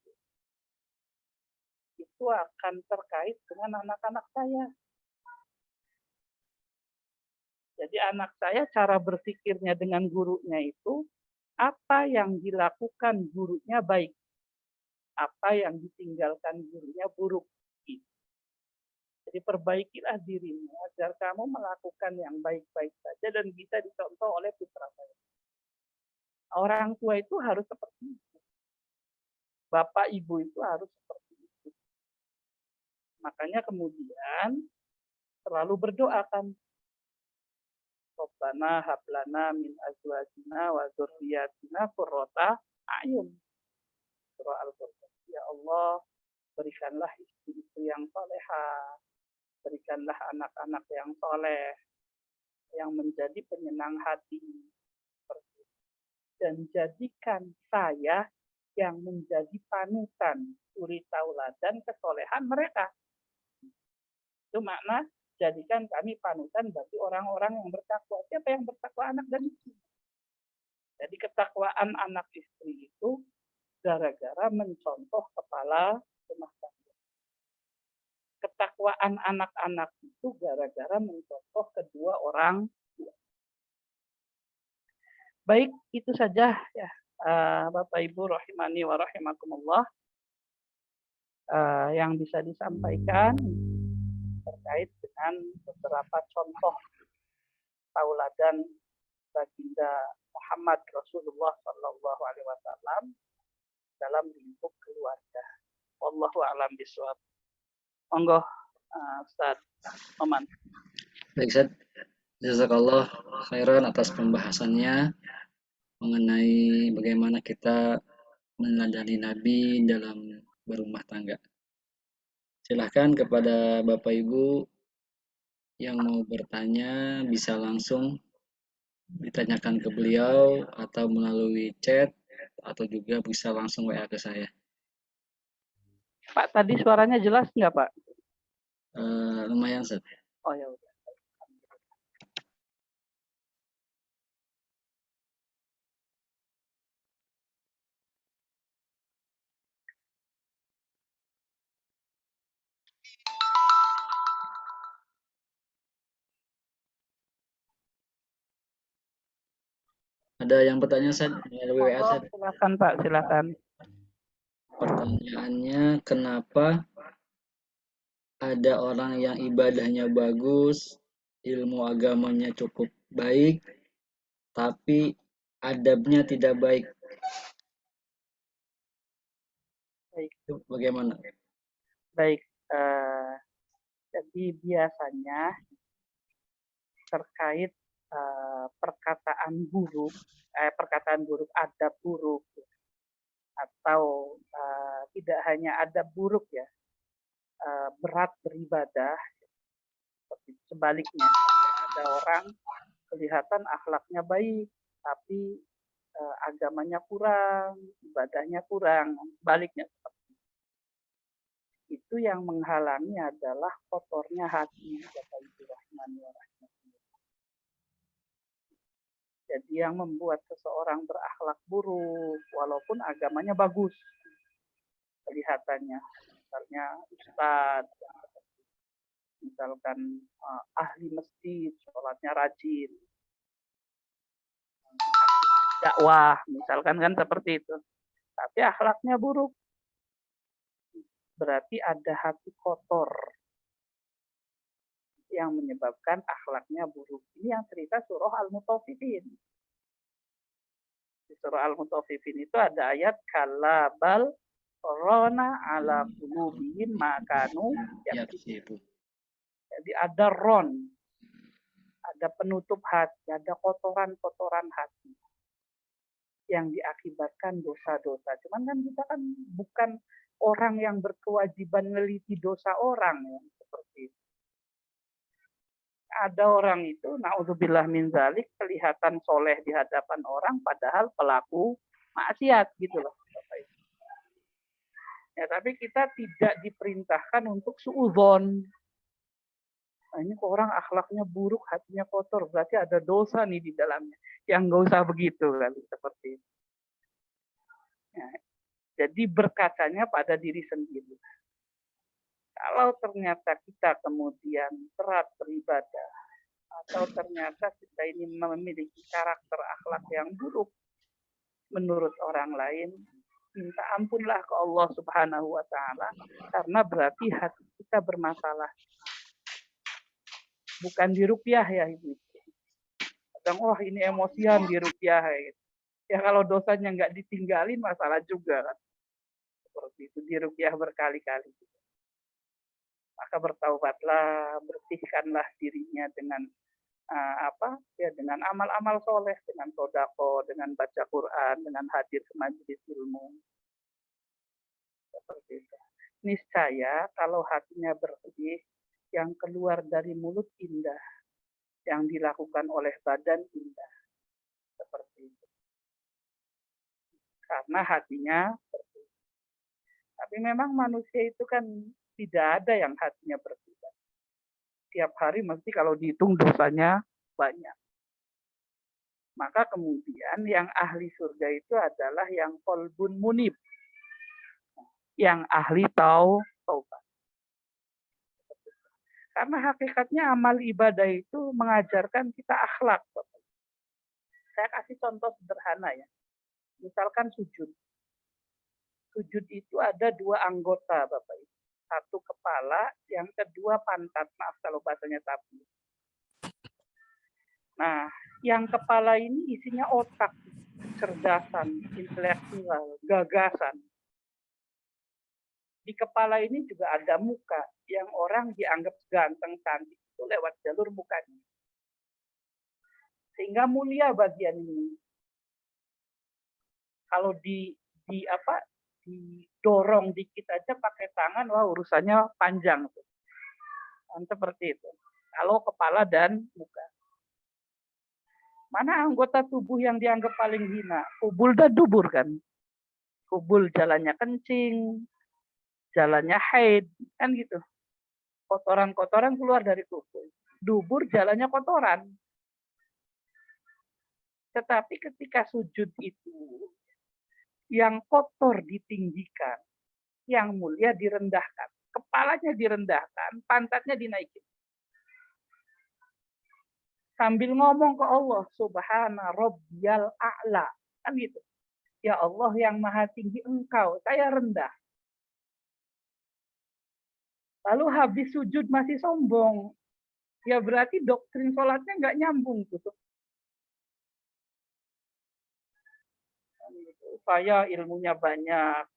itu akan terkait dengan anak-anak saya. Jadi anak saya cara berpikirnya dengan gurunya itu, apa yang dilakukan gurunya baik, apa yang ditinggalkan gurunya buruk. Jadi perbaikilah dirimu agar kamu melakukan yang baik-baik saja dan bisa dicontoh oleh putra saya. Orang tua itu harus seperti itu. Bapak ibu itu harus seperti itu. Makanya kemudian selalu berdoakan. Rabbana hablana min azwajina wa dzurriyyatina qurrata a'yun. Surah Al-Qur'an. Ya Allah, berikanlah istri-istri yang salehah, berikanlah anak-anak yang soleh, yang menjadi penyenang hati. Dan jadikan saya yang menjadi panutan, suri tauladan kesolehan mereka. Itu makna jadikan kami panutan bagi orang-orang yang bertakwa. Siapa yang bertakwa? Anak dan istri. Jadi ketakwaan anak istri itu gara-gara mencontoh kepala rumah tangga. Ketakwaan anak-anak itu gara-gara mencontoh kedua orang tua. Baik, itu saja ya Bapak Ibu rahimani wa rahimakumullah yang bisa disampaikan terkait dengan beberapa contoh tauladan baginda Muhammad Rasulullah Sallallahu Alaihi Wasallam dalam lingkup keluarga. Wallahu a'lam bishawab. Monggo Ustaz Oman. Baik, Ustaz. Jazakallah khairan atas pembahasannya mengenai bagaimana kita meneladani Nabi dalam berumah tangga. Silahkan kepada Bapak Ibu yang mau bertanya bisa langsung ditanyakan ke beliau atau melalui chat atau juga bisa langsung WA ke saya. Pak, tadi suaranya jelas nggak Pak? Lumayan, Ustaz. Oh ya udah. Ada yang bertanya, Ustaz, melalui WA, Ustaz? Silakan Pak, silakan. Pertanyaannya, kenapa ada orang yang ibadahnya bagus, ilmu agamanya cukup baik, tapi adabnya tidak baik? Baik. Itu bagaimana? Baik. Jadi biasanya terkait perkataan buruk, adab buruk, atau tidak hanya adab buruk ya, berat beribadah, seperti sebaliknya ada orang kelihatan akhlaknya baik, tapi agamanya kurang, ibadahnya kurang, sebaliknya itu yang menghalangi adalah kotornya hati. Jadi yang membuat seseorang berakhlak buruk walaupun agamanya bagus kelihatannya, misalnya ustadz, misalkan ahli masjid, sholatnya rajin, dakwah, misalkan kan seperti itu, tapi akhlaknya buruk, berarti ada hati kotor yang menyebabkan akhlaknya buruk. Ini yang cerita surah Al-Mutaffifin. Di surah Al-Mutaffifin itu ada ayat kalabal rona ala qulubihim makanu yaksibun. Jadi ada ron, ada penutup hati, ada kotoran-kotoran hati yang diakibatkan dosa-dosa. Cuman kan kita kan bukan orang yang berkewajiban neliti dosa orang ya, seperti itu. Ada orang itu, na'udzubillah min zalik, kelihatan soleh di hadapan orang, padahal pelaku maksiat gitu loh. Ya, tapi kita tidak diperintahkan untuk suudzon. Nah, ini kok orang akhlaknya buruk, hatinya kotor, berarti ada dosa nih di dalamnya. Yang nggak usah begitu kali seperti itu. Ya, jadi berkacanya pada diri sendiri. Kalau ternyata kita kemudian berat beribadah, atau ternyata kita ini memiliki karakter akhlak yang buruk menurut orang lain, minta ampunlah ke Allah Subhanahu wa Ta'ala, karena berarti hati kita bermasalah. bukan diruqyah ya Ibu. Kadang wah ini emosian diruqyah gitu. Ya kalau dosanya nggak ditinggalin masalah juga kan. Seperti itu diruqyah berkali-kali. Maka bertaubatlah, bersihkanlah dirinya dengan dengan amal-amal soleh, dengan sodako, dengan baca Quran, dengan hadir ke majelis ilmu. Seperti itu. Niscaya kalau hatinya bersih, yang keluar dari mulut indah, yang dilakukan oleh badan indah. Seperti itu. Karena hatinya bersih. Tapi memang manusia itu kan tidak ada yang hatinya bersih. Tiap hari mesti kalau dihitung dosanya banyak. Maka kemudian yang ahli surga itu adalah yang qalbun munib. Yang ahli taubat. Karena hakikatnya amal ibadah itu mengajarkan kita akhlak. Saya kasih contoh sederhana ya. Misalkan sujud. Sujud itu ada dua anggota Bapak Ibu. Satu kepala, yang kedua pantat. Maaf kalau bahasanya tapi. Nah, yang kepala ini isinya otak, kecerdasan, intelektual, gagasan. Di kepala ini juga ada muka yang orang dianggap ganteng cantik itu lewat jalur mukanya. Sehingga mulia bagian ini. Kalau didorong dikit aja pakai tangan, wah urusannya panjang tuh. Dan seperti itu. Kalau kepala dan muka. Mana anggota tubuh yang dianggap paling hina? Kubul dan dubur kan. Kubul jalannya kencing, jalannya haid, kan gitu. Kotoran-kotoran keluar dari kubul. Dubur jalannya kotoran. Tetapi ketika sujud itu, yang kotor ditinggikan, yang mulia direndahkan. Kepalanya direndahkan, pantatnya dinaikin. Sambil ngomong ke Allah, Subhana Rabbiyal A'la. Kan gitu. Ya Allah yang maha tinggi engkau, saya rendah. Lalu habis sujud masih sombong. Ya berarti doktrin sholatnya nggak nyambung gitu. Saya ilmunya banyak,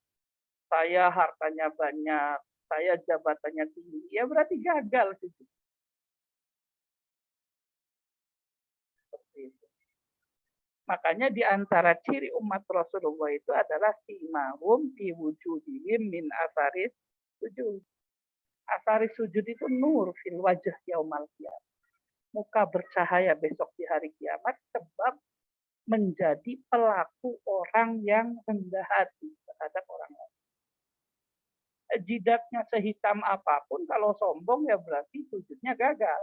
saya hartanya banyak, saya jabatannya tinggi. Ya berarti gagal sujud. Makanya di antara ciri umat Rasulullah itu adalah simahum fi wujudihim min asaris sujud. Asaris sujud itu nur fil wajah yaumal qiyamah. Muka bercahaya besok di hari kiamat sebab menjadi pelaku orang yang rendah hati terhadap orang lain. Jidatnya sehitam apapun, kalau sombong ya berarti sujudnya gagal.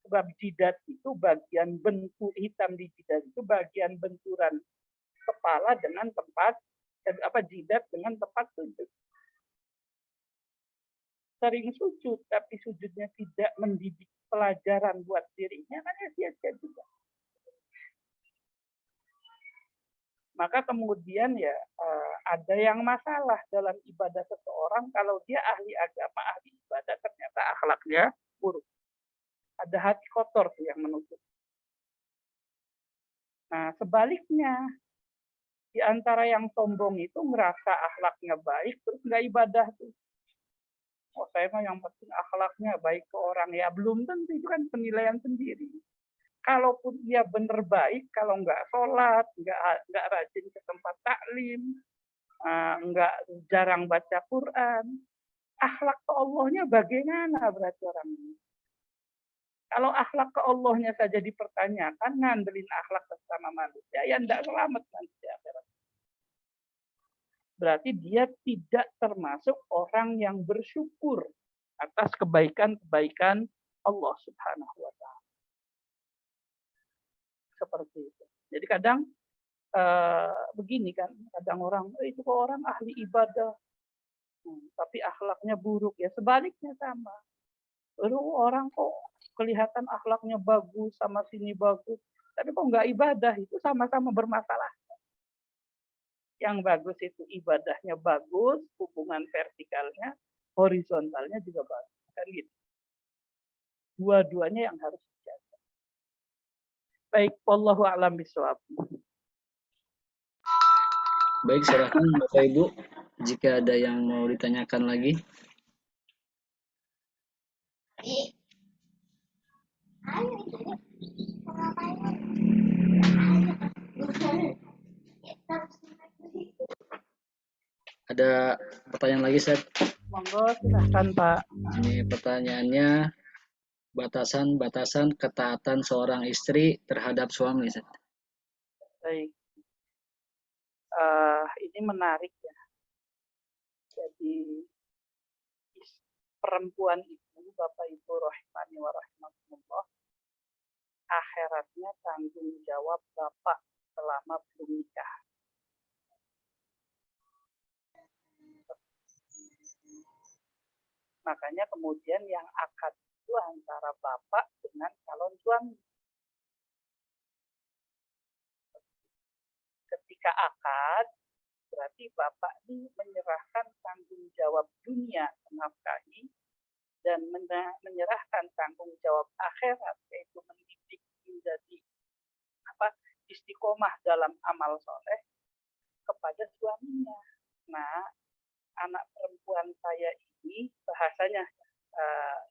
Sebab jidat itu bagian bentur, hitam di jidat itu bagian benturan kepala dengan tempat jidat dengan tempat sujud. Sering sujud tapi sujudnya tidak mendidik pelajaran buat dirinya, kan ya sia-sia juga. Maka kemudian ya ada yang masalah dalam ibadah seseorang kalau dia ahli agama, ahli ibadah, ternyata akhlaknya buruk. Ada hati kotor tuh yang menutup. Nah, sebaliknya, di antara yang sombong itu merasa akhlaknya baik, terus nggak ibadah tuh. Oh, saya mah yang penting akhlaknya baik ke orang. Ya, belum tentu, itu kan penilaian sendiri. Kalaupun dia benar baik, kalau nggak sholat, nggak rajin ke tempat taklim, nggak jarang baca Quran, akhlak ke Allahnya bagaimana berarti orang ini? Kalau akhlak ke Allahnya saja dipertanyakan, ngandelin akhlak sesama manusia, ya tidak selamat nanti di akhirat. Berarti dia tidak termasuk orang yang bersyukur atas kebaikan-kebaikan Allah Subhanahu wa Ta'ala. Seperti itu. Jadi kadang begini kan, kadang orang itu kok orang ahli ibadah, tapi akhlaknya buruk. Ya sebaliknya sama. Lalu orang kok kelihatan akhlaknya bagus, sama sini bagus, tapi kok nggak ibadah, itu sama-sama bermasalah. Yang bagus itu ibadahnya bagus, hubungan vertikalnya, horizontalnya juga bagus. Kan gitu. Dua-duanya yang harus dijaga. Baik, wallahu a'lam bishawab. Baik, silakan Bapak Ibu jika ada yang mau ditanyakan lagi. Ada pertanyaan lagi, Seth? Monggo silahkan Pak. Ini pertanyaannya, batasan-batasan ketaatan seorang istri terhadap suami, Seth. Baik. Ini menarik ya. Jadi perempuan itu, Bapak Ibu rahimani wa rahimakumullah, akhiratnya tanggung jawab bapak selama belum nikah. Makanya kemudian yang akad itu antara bapak dengan calon suami. Ketika akad, berarti bapak ini menyerahkan tanggung jawab dunia menafkahi dan menyerahkan tanggung jawab akhirat, yaitu mendidik menjadi istiqomah dalam amal soleh kepada suaminya. Nah, anak perempuan saya ini bahasanya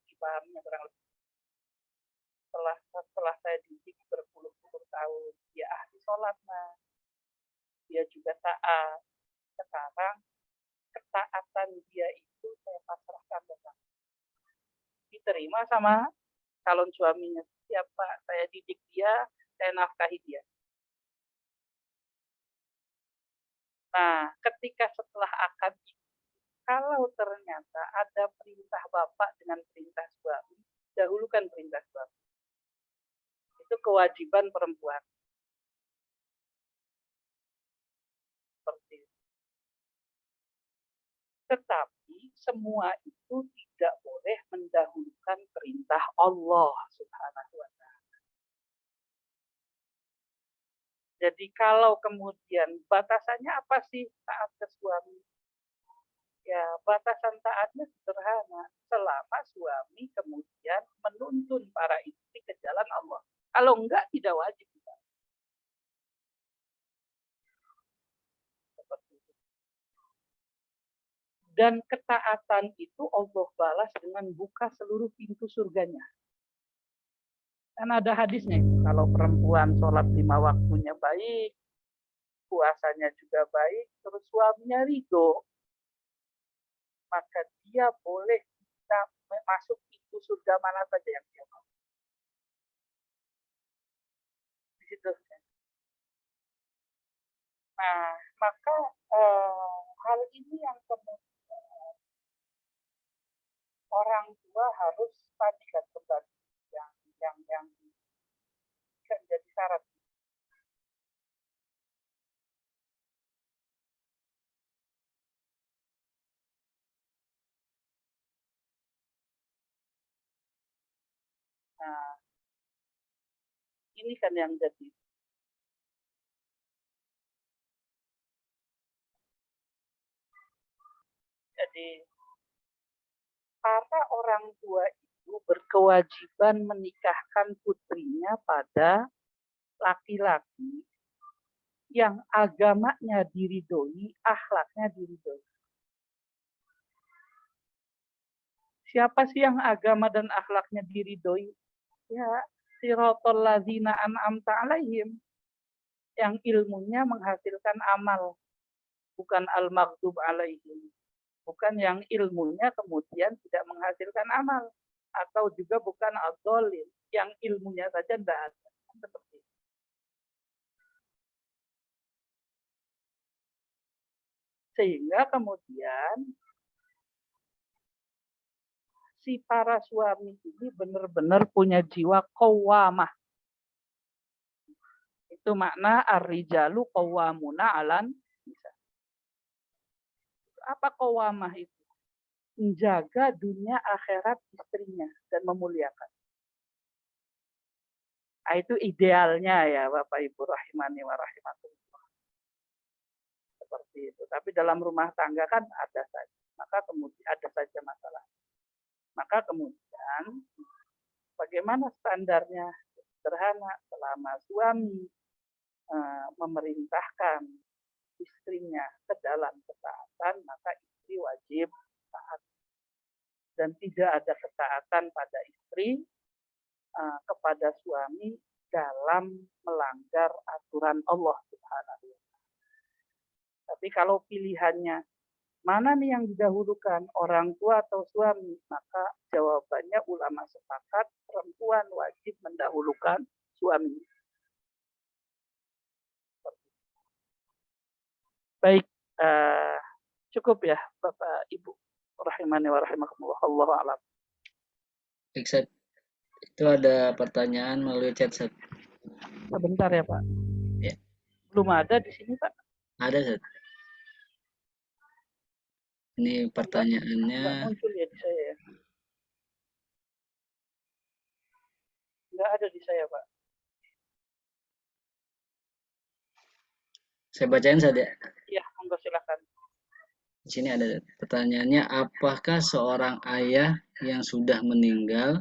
dipahaminya kurang lebih. Setelah saya didik berpuluh-puluh tahun, dia ahli sholat, nah dia juga taat. Sekarang ketaatan dia itu saya pasrahkan ke diterima sama calon suaminya. Siapa saya didik dia, saya nafkahi dia. Nah, ketika setelah akad itu, kalau ternyata ada perintah bapak dengan perintah suami, dahulukan perintah suami. Itu kewajiban perempuan. Seperti itu. Tetapi semua itu tidak boleh mendahulukan perintah Allah Subhanahu wa Ta'ala. Jadi kalau kemudian batasannya apa sih taat ke suami? Ya, batasan taatnya sederhana. Selama suami kemudian menuntun para istri ke jalan Allah. Kalau enggak, tidak wajib. Seperti itu. Dan ketaatan itu Allah balas dengan buka seluruh pintu surganya. Kan ada hadisnya, kalau perempuan sholat 5 waktunya baik, puasanya juga baik, terus suaminya ridho, maka dia boleh bisa masuk pintu surga mana saja yang dia mau. Di situ. Nah, maka hal ini yang kemudian orang tua harus tadi kan kembali yang jadi syarat. Nah, ini kan yang jadi. Jadi para orang tua itu berkewajiban menikahkan putrinya pada laki-laki yang agamanya diridhoi, akhlaknya diridhoi. Siapa sih yang agama dan akhlaknya diridhoi? Ya, siratal ladzina an'amta alaihim, yang ilmunya menghasilkan amal, bukan al-maghdub alaihim. Bukan yang ilmunya kemudian tidak menghasilkan amal, atau juga bukan ad-dhalin, yang ilmunya saja tidak ada. Seperti itu. Sehingga kemudian si para suami ini benar-benar punya jiwa qawwamah. Itu makna ar-rijalu qawwamuna 'alan nisa. Apa qawwamah itu? Menjaga dunia akhirat istrinya dan memuliakan. Nah, itu idealnya ya Bapak Ibu rahimani wa rahimakumullah. Seperti itu. Tapi dalam rumah tangga kan ada saja. Maka kemudian ada saja masalah. Maka kemudian Bagaimana standarnya? Sederhana, selama suami memerintahkan istrinya ke dalam ketaatan, maka istri wajib taat. Dan tidak ada ketaatan pada istri kepada suami dalam melanggar aturan Allah Subhanahu wa Ta'ala. Tapi kalau pilihannya mana nih yang didahulukan, orang tua atau suami, maka jawabannya ulama sepakat perempuan wajib mendahulukan suami. Baik, cukup ya Bapak Ibu rahimani wa rahimakumullah. Allahu a'lam. Itu ada pertanyaan melalui chat, Seth. Sebentar ya Pak. Ya. Belum ada di sini Pak. Ada, Seth. Ini pertanyaannya. Nggak muncul ya di saya ya. Nggak ada di saya Pak. Saya bacain saja. Iya, monggo silakan. Di sini ada pertanyaannya, apakah seorang ayah yang sudah meninggal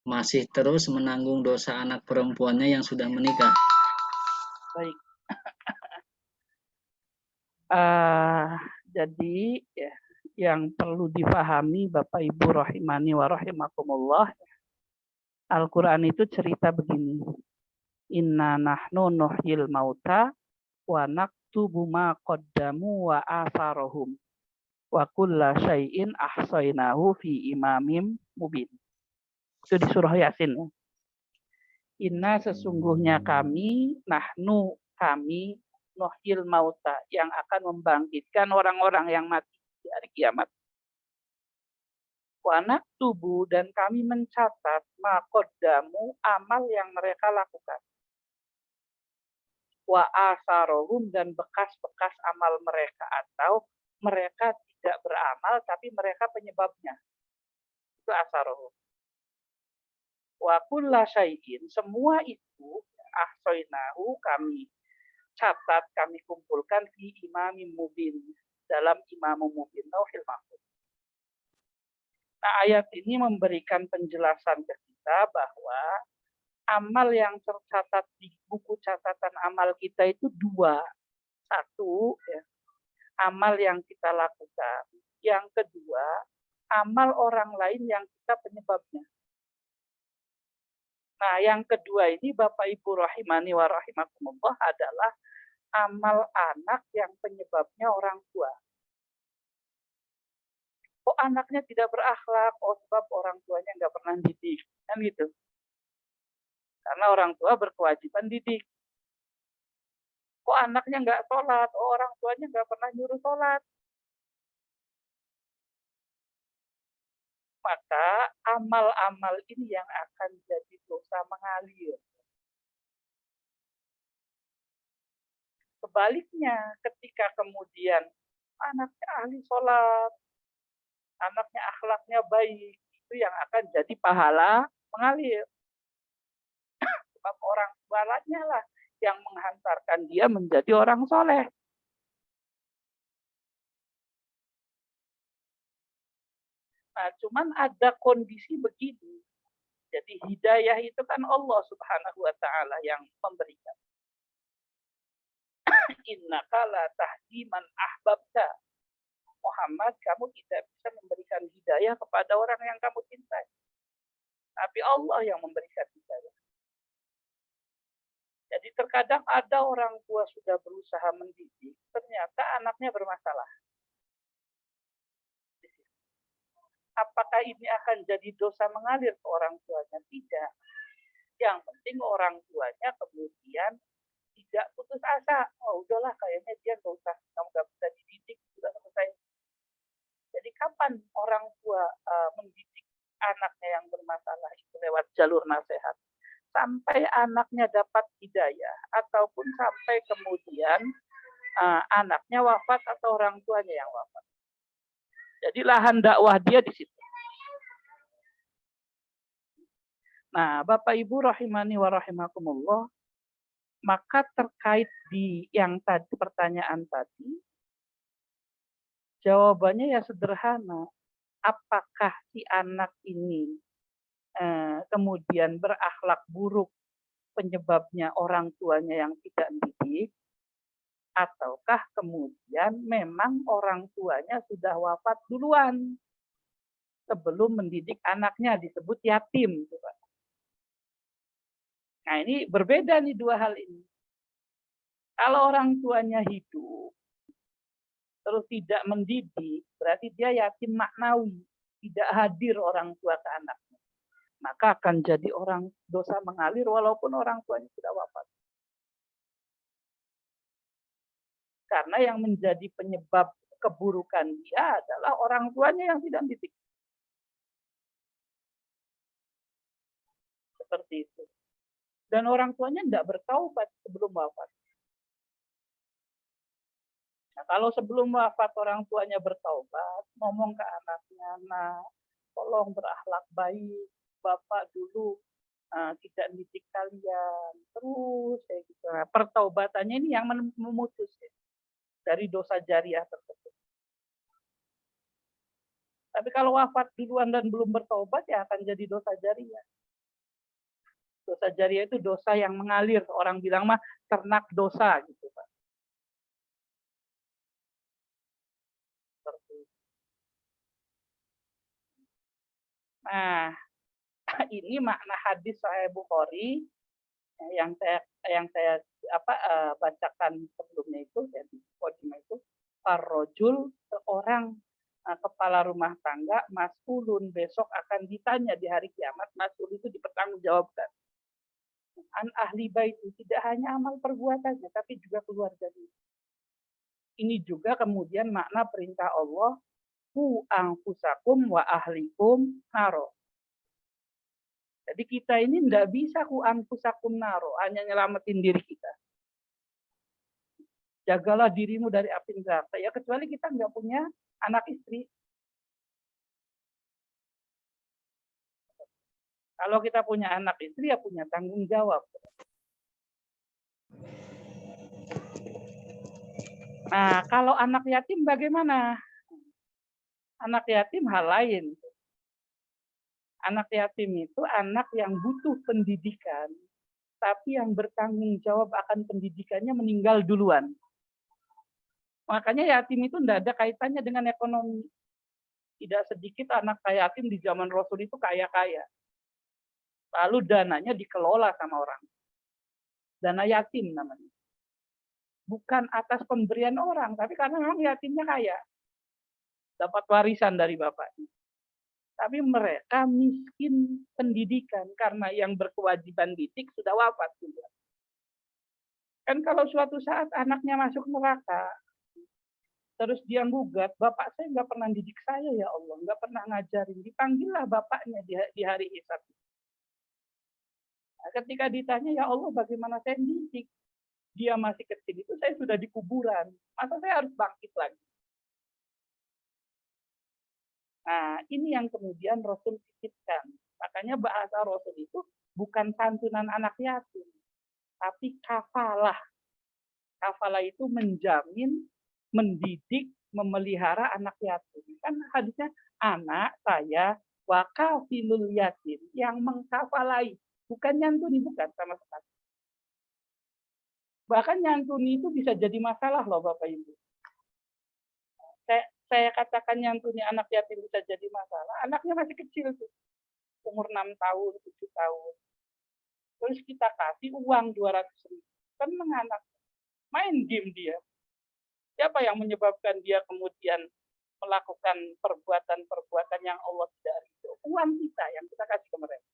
masih terus menanggung dosa anak perempuannya yang sudah menikah? Baik. Jadi ya, yang perlu dipahami Bapak Ibu rahimani wa rahimakumullah, Al-Quran itu cerita begini. Inna nahnu nuhyil mauta wa naktubu ma qaddamu wa atharahum wa kulla syai'in ahsainahu fi imamim mubin. Itu di surah Yasin. Inna sesungguhnya kami, nahnu kami, nuhyil mauta yang akan membangkitkan orang-orang yang mati di hari kiamat. Wa naktubu dan kami mencatat ma qaddamu amal yang mereka lakukan. Wa asarohum dan bekas-bekas amal mereka atau mereka tidak beramal tapi mereka penyebabnya. Itu asarohum. Wa kulla syai'in semua itu ahsainahu kami catat, kami kumpulkan di imamim mubin dalam imamum mubin lauhil mahfuz. Nah, ayat ini memberikan penjelasan ke kita bahwa amal yang tercatat di buku catatan amal kita itu dua. Satu, ya, amal yang kita lakukan. Yang kedua, amal orang lain yang kita penyebabnya. Nah, yang kedua ini Bapak Ibu rahimani wa rahimakumullah adalah amal anak yang penyebabnya orang tua. Oh, anaknya tidak berakhlak, oh sebab orang tuanya nggak pernah didik. Kan gitu. Karena orang tua berkewajiban didik. Kok anaknya nggak sholat? Oh, orang tuanya nggak pernah nyuruh sholat. Maka amal-amal ini yang akan jadi dosa mengalir. Sebaliknya, ketika kemudian anaknya ahli sholat, anaknya akhlaknya baik, itu yang akan jadi pahala mengalir. Sebab orang tuanya lah yang menghantarkan dia menjadi orang soleh. Nah, cuman ada kondisi begini. Jadi hidayah itu kan Allah Subhanahu wa Ta'ala yang memberikan. Innaka la tahdi man ahbabta. Muhammad, kamu tidak bisa memberikan hidayah kepada orang yang kamu cintai. Tapi Allah yang memberikan hidayah. Jadi terkadang ada orang tua sudah berusaha mendidik, ternyata anaknya bermasalah. Apakah ini akan jadi dosa mengalir ke orang tuanya? Tidak. Yang penting orang tuanya kemudian tidak putus asa. Oh udahlah, kayaknya dia nggak bisa dididik, sudah selesai. Jadi kapan orang tua mendidik anaknya yang bermasalah itu lewat jalur nasihat? Sampai anaknya dapat hidayah ataupun sampai kemudian anaknya wafat atau orang tuanya yang wafat. Jadi lahan dakwah dia di situ. Nah, Bapak Ibu rahimani wa rahimakumullah, maka terkait di yang tadi pertanyaan tadi, jawabannya ya sederhana. Apakah si anak ini kemudian berakhlak buruk penyebabnya orang tuanya yang tidak mendidik, ataukah kemudian memang orang tuanya sudah wafat duluan sebelum mendidik anaknya, disebut yatim. Nah, ini berbeda nih dua hal ini. Kalau orang tuanya hidup terus tidak mendidik, berarti dia yatim maknawi, tidak hadir orang tua ke anaknya. Maka akan jadi orang dosa mengalir walaupun orang tuanya sudah wafat. Karena yang menjadi penyebab keburukan dia adalah orang tuanya yang tidak mendidik. Seperti itu. Dan orang tuanya tidak bertaubat sebelum wafat. Nah, kalau sebelum wafat orang tuanya bertaubat, ngomong ke anaknya, nah, tolong berakhlak baik, bapak dulu tidak mendidik kalian, terus kayak gitu. Nah, pertaubatannya ini yang memutus dari dosa jariah tersebut. Tapi kalau wafat duluan dan belum bertaubat, ya akan jadi dosa jariah. Dosa jariah itu dosa yang mengalir, orang bilang mah ternak dosa gitu, Pak. Nah, ini makna hadis Sahih Bukhari yang saya bacakan sebelumnya itu, jadi podium itu, ar-rajul, seorang kepala rumah tangga, mas'ulun, besok akan ditanya di hari kiamat. Mas'ul itu dipertanggungjawabkan. An ahli bait, tidak hanya amal perbuatannya, tapi juga keluarganya. Ini juga kemudian makna perintah Allah, ku anfusakum wa ahlikum naro. Jadi kita ini tidak bisa ku anfusakum naro, hanya nyelamatin diri kita. Jagalah dirimu dari api neraka. Ya kecuali kita nggak punya anak istri. Kalau kita punya anak istri, ya punya tanggung jawab. Nah, kalau anak yatim bagaimana? Anak yatim hal lain. Anak yatim itu anak yang butuh pendidikan, tapi yang bertanggung jawab akan pendidikannya meninggal duluan. Makanya yatim itu tidak ada kaitannya dengan ekonomi. Tidak sedikit anak yatim di zaman Rasul itu kaya-kaya. Lalu dananya dikelola sama orang. Dana yatim namanya. Bukan atas pemberian orang, tapi karena memang yatimnya kaya. Dapat warisan dari bapaknya. Tapi mereka miskin pendidikan karena yang berkewajiban didik sudah wafat juga. Kan kalau suatu saat anaknya masuk neraka, terus dia gugat, bapak saya nggak pernah didik saya ya Allah, nggak pernah ngajarin. Dipanggillah bapaknya di hari hisab. Nah, ketika ditanya, ya Allah bagaimana saya didik? Dia masih kecil itu saya sudah di kuburan. Masa saya harus bangkit lagi? Nah, ini yang kemudian Rasul titipkan. Makanya bahasa Rasul itu bukan santunan anak yatim, tapi kafalah. Kafalah itu menjamin, mendidik, memelihara anak yatim. Kan hadisnya anak saya wakafilul yatim, yang mengkafalai, bukan nyantuni, bukan sama sekali. Bahkan nyantuni itu bisa jadi masalah loh Bapak Ibu. Saya katakan nyantuni anak yatim bisa jadi masalah. Anaknya masih kecil tuh, umur 6 tahun, 7 tahun. Terus kita kasih uang 200.000. Senang anak. Main game dia. Siapa yang menyebabkan dia kemudian melakukan perbuatan-perbuatan yang Allah tidak ridho? Uang kita yang kita kasih ke mereka.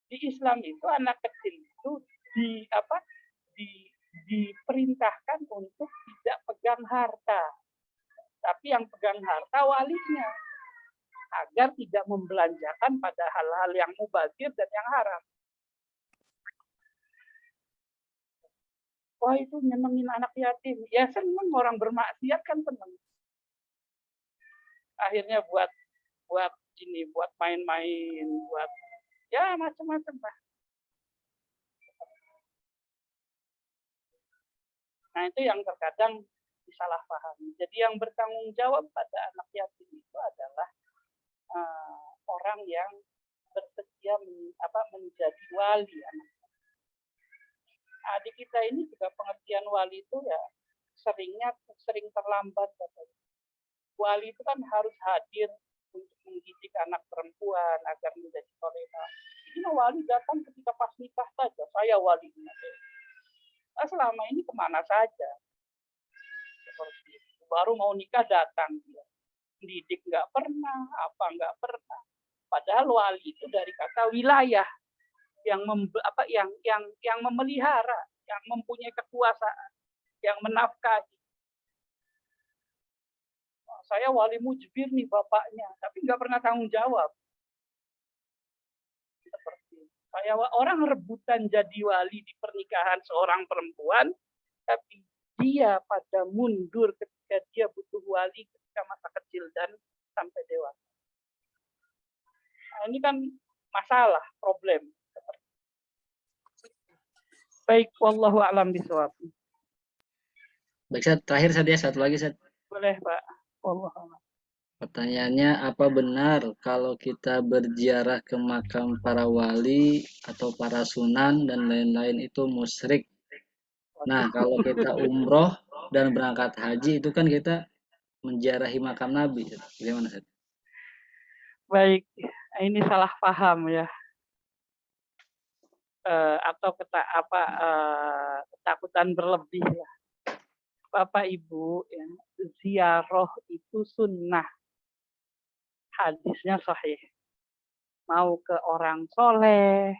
Di Islam itu anak kecil itu diperintahkan untuk tidak pegang harta. Tapi yang pegang harta walinya. Agar tidak membelanjakan pada hal-hal yang mubazir dan yang haram. Wah itu nyenengin anak yatim. Ya seneng, orang bermaksiat kan seneng. Akhirnya buat main-main, buat ya macam-macam lah. Nah itu yang terkadang disalahpahami. Jadi yang bertanggung jawab pada anak yatim itu adalah orang yang bersedia menjadi wali anak. Adik kita ini juga pengertian wali itu ya sering terlambat. Wali itu kan harus hadir untuk mendidik anak perempuan agar menjadi solehah. Ini wali datang ketika pas nikah saja, saya walinya. Nah, selama ini kemana saja? Seperti itu. Baru mau nikah datang dia. Didik nggak pernah, apa nggak pernah. Padahal wali itu dari kata wilayah yang memelihara, yang mempunyai kekuasaan, yang menafkahi. Saya wali mujbir nih bapaknya, tapi nggak pernah tanggung jawab. Seperti saya orang rebutan jadi wali di pernikahan seorang perempuan, tapi dia pada mundur ketika dia butuh wali ketika masa kecil dan sampai dewasa. Nah, ini kan masalah, problem. Baik, wallahu a'lam bishawab. Baik, Sat. Terakhir Sat ya, satu lagi Sat. Boleh, Pak. Wallahu a'lam. Pertanyaannya, apa benar kalau kita berziarah ke makam para wali atau para sunan dan lain-lain itu musyrik? Nah, kalau kita umroh dan berangkat haji itu kan kita menziarahi makam Nabi. Gimana Sat? Baik, ini salah paham ya. Atau ketakutan berlebih ya. Bapak Ibu, ya, ziarah itu sunnah. Hadisnya sahih. Mau ke orang soleh,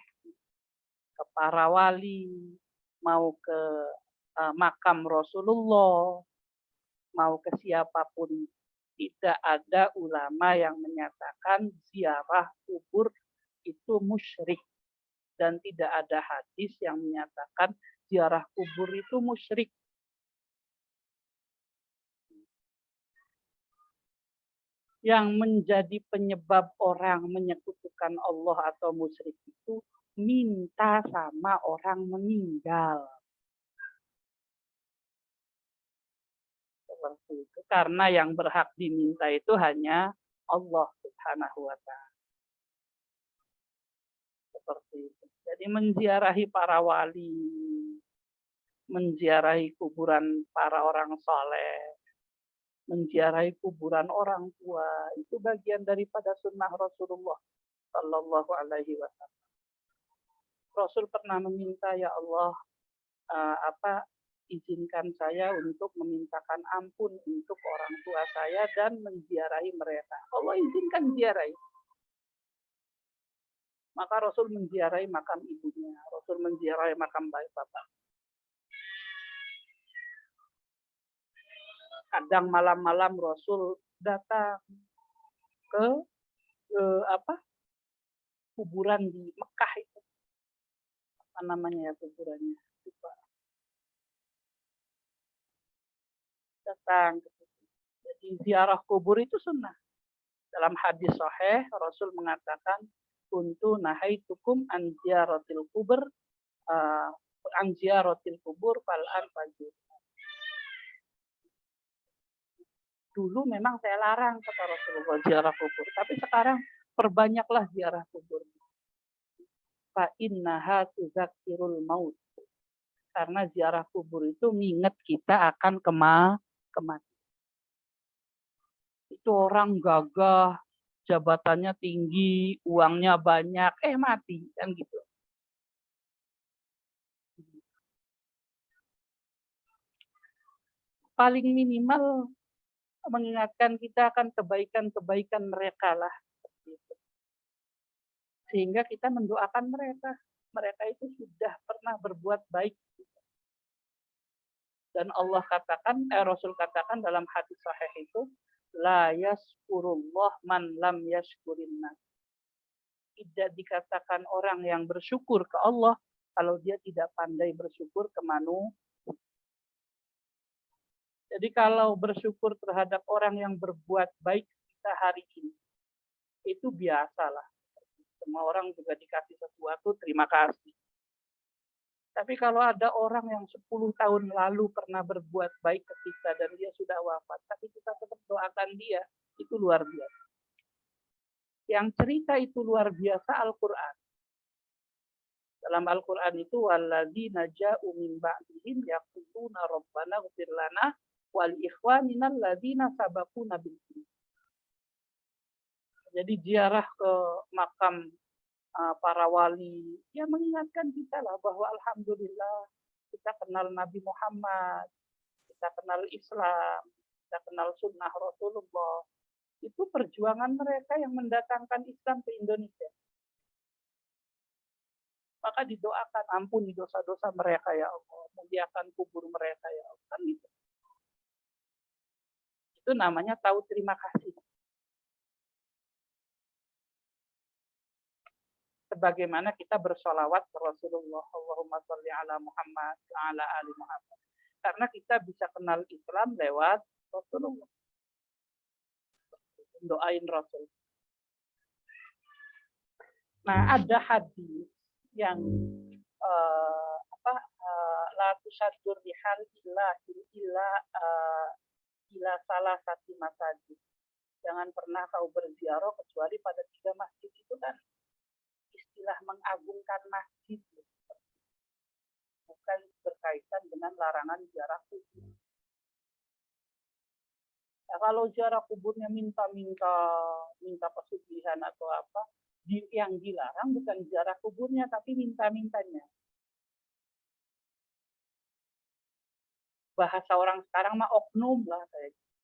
ke para wali, mau ke makam Rasulullah, mau ke siapapun. Tidak ada ulama yang menyatakan ziarah kubur itu musyrik. Dan tidak ada hadis yang menyatakan ziarah kubur itu musyrik. Yang menjadi penyebab orang menyekutukan Allah atau musyrik itu minta sama orang meninggal. Seperti itu. Karena yang berhak diminta itu hanya Allah Subhanahu wa Ta'ala. Seperti itu. Jadi menziarahi para wali, menziarahi kuburan para orang soleh, menziarahi kuburan orang tua, itu bagian daripada sunnah Rasulullah Sallallahu Alaihi Wasallam. Rasul pernah meminta, ya Allah, izinkan saya untuk memintakan ampun untuk orang tua saya dan menziarahi mereka. Allah izinkan ziarahi. Maka Rasul menziarahi makam ibunya, Rasul menziarahi makam bapak. Kadang malam-malam Rasul datang ke kuburan di Mekah itu. Apa namanya ya kuburannya? Datang. Jadi ziarah kubur itu sunnah. Dalam hadis sahih Rasul mengatakan kuntu nahaitukum an ziyaratil kubur fal'an fajur. Dulu memang saya larang kata Rasulullah ziarah kubur, tapi sekarang perbanyaklah ziarah kubur. Fa innaha tuzakkirul maut. Karena ziarah kubur itu mengingat kita akan kematian. Itu orang gagah, jabatannya tinggi, uangnya banyak, mati kan gitu. Paling minimal mengingatkan kita akan kebaikan-kebaikan mereka lah. Sehingga kita mendoakan mereka. Mereka itu sudah pernah berbuat baik. Dan Allah katakan, Rasul katakan dalam hadis sahih itu, la yaskurullah man lam yaskurinna. Tidak dikatakan orang yang bersyukur ke Allah kalau dia tidak pandai bersyukur ke manusia. Jadi kalau bersyukur terhadap orang yang berbuat baik kita hari ini, itu biasalah. Semua orang juga dikasih sesuatu, terima kasih. Tapi kalau ada orang yang 10 tahun lalu pernah berbuat baik ke kita dan dia sudah wafat, tapi kita tetap doakan dia, itu luar biasa. Yang cerita itu luar biasa Al-Quran. Dalam Al-Quran itu walladzina ja'u min ba'dihim yaquluna rabbana ighfir lana wa li ikhwanina alladzina sabaquna bil iman. Jadi ziarah ke makam para wali, ya mengingatkan kita lah bahwa alhamdulillah kita kenal Nabi Muhammad, kita kenal Islam, kita kenal sunnah Rasulullah. Itu perjuangan mereka yang mendatangkan Islam ke Indonesia. Maka didoakan ampuni dosa-dosa mereka ya Allah, muliakan kubur mereka ya Allah. Kan gitu. Itu namanya tahu terima kasih. Sebagaimana kita bersolawat ke Rasulullah, Allahumma sholli ala Muhammad wa ala ali Muhammad. Karena kita bisa kenal Islam lewat Rasulullah. Doain Rasul. Nah, ada hadis yang la tusaddur rihal illa salah satu masjid. Jangan pernah kau berziarah kecuali pada 3 masjid. Itu kan istilah mengagungkan masjid, bukan berkaitan dengan larangan ziarah kubur. Nah, kalau ziarah kuburnya minta pesugihan atau apa, yang dilarang bukan ziarah kuburnya tapi minta-mintanya. Bahasa orang sekarang mah oknum lah kayak gitu.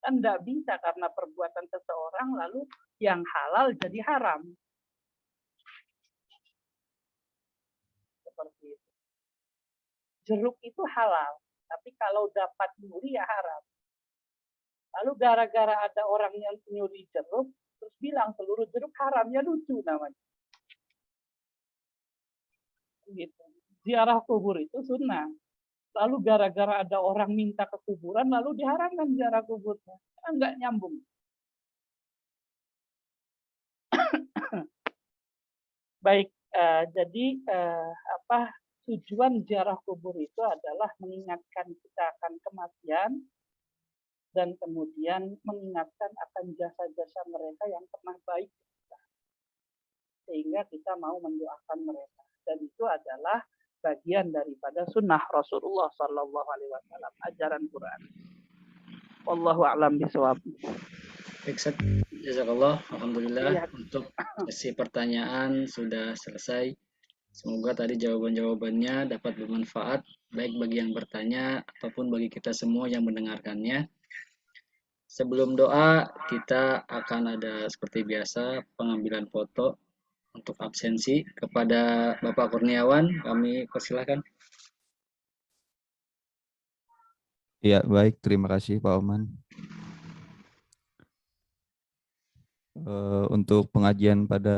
Kan enggak bisa karena perbuatan seseorang lalu yang halal jadi haram. Seperti itu. Jeruk itu halal, tapi kalau dapat nyuri ya haram. Lalu gara-gara ada orang yang nyuri jeruk, terus bilang seluruh jeruk haram, ya lucu namanya. Gitu. Ziarah kubur itu sunnah. Lalu gara-gara ada orang minta ke kuburan, lalu diharamkan ziarah kuburnya. Enggak nyambung. Baik, jadi tujuan ziarah kubur itu adalah mengingatkan kita akan kematian dan kemudian mengingatkan akan jasa-jasa mereka yang pernah baik kita. Sehingga kita mau mendoakan mereka. Dan itu adalah bagian daripada sunnah Rasulullah Sallallahu Alaihi Wasallam, ajaran Quran. Wallahu a'lam bishawab. Jazakallah, alhamdulillah untuk sesi pertanyaan sudah selesai. Semoga tadi jawaban-jawabannya dapat bermanfaat baik bagi yang bertanya ataupun bagi kita semua yang mendengarkannya. Sebelum doa, kita akan ada seperti biasa pengambilan foto untuk absensi. Kepada Bapak Kurniawan, kami persilahkan. Ya, baik. Terima kasih Pak Oman. Untuk pengajian pada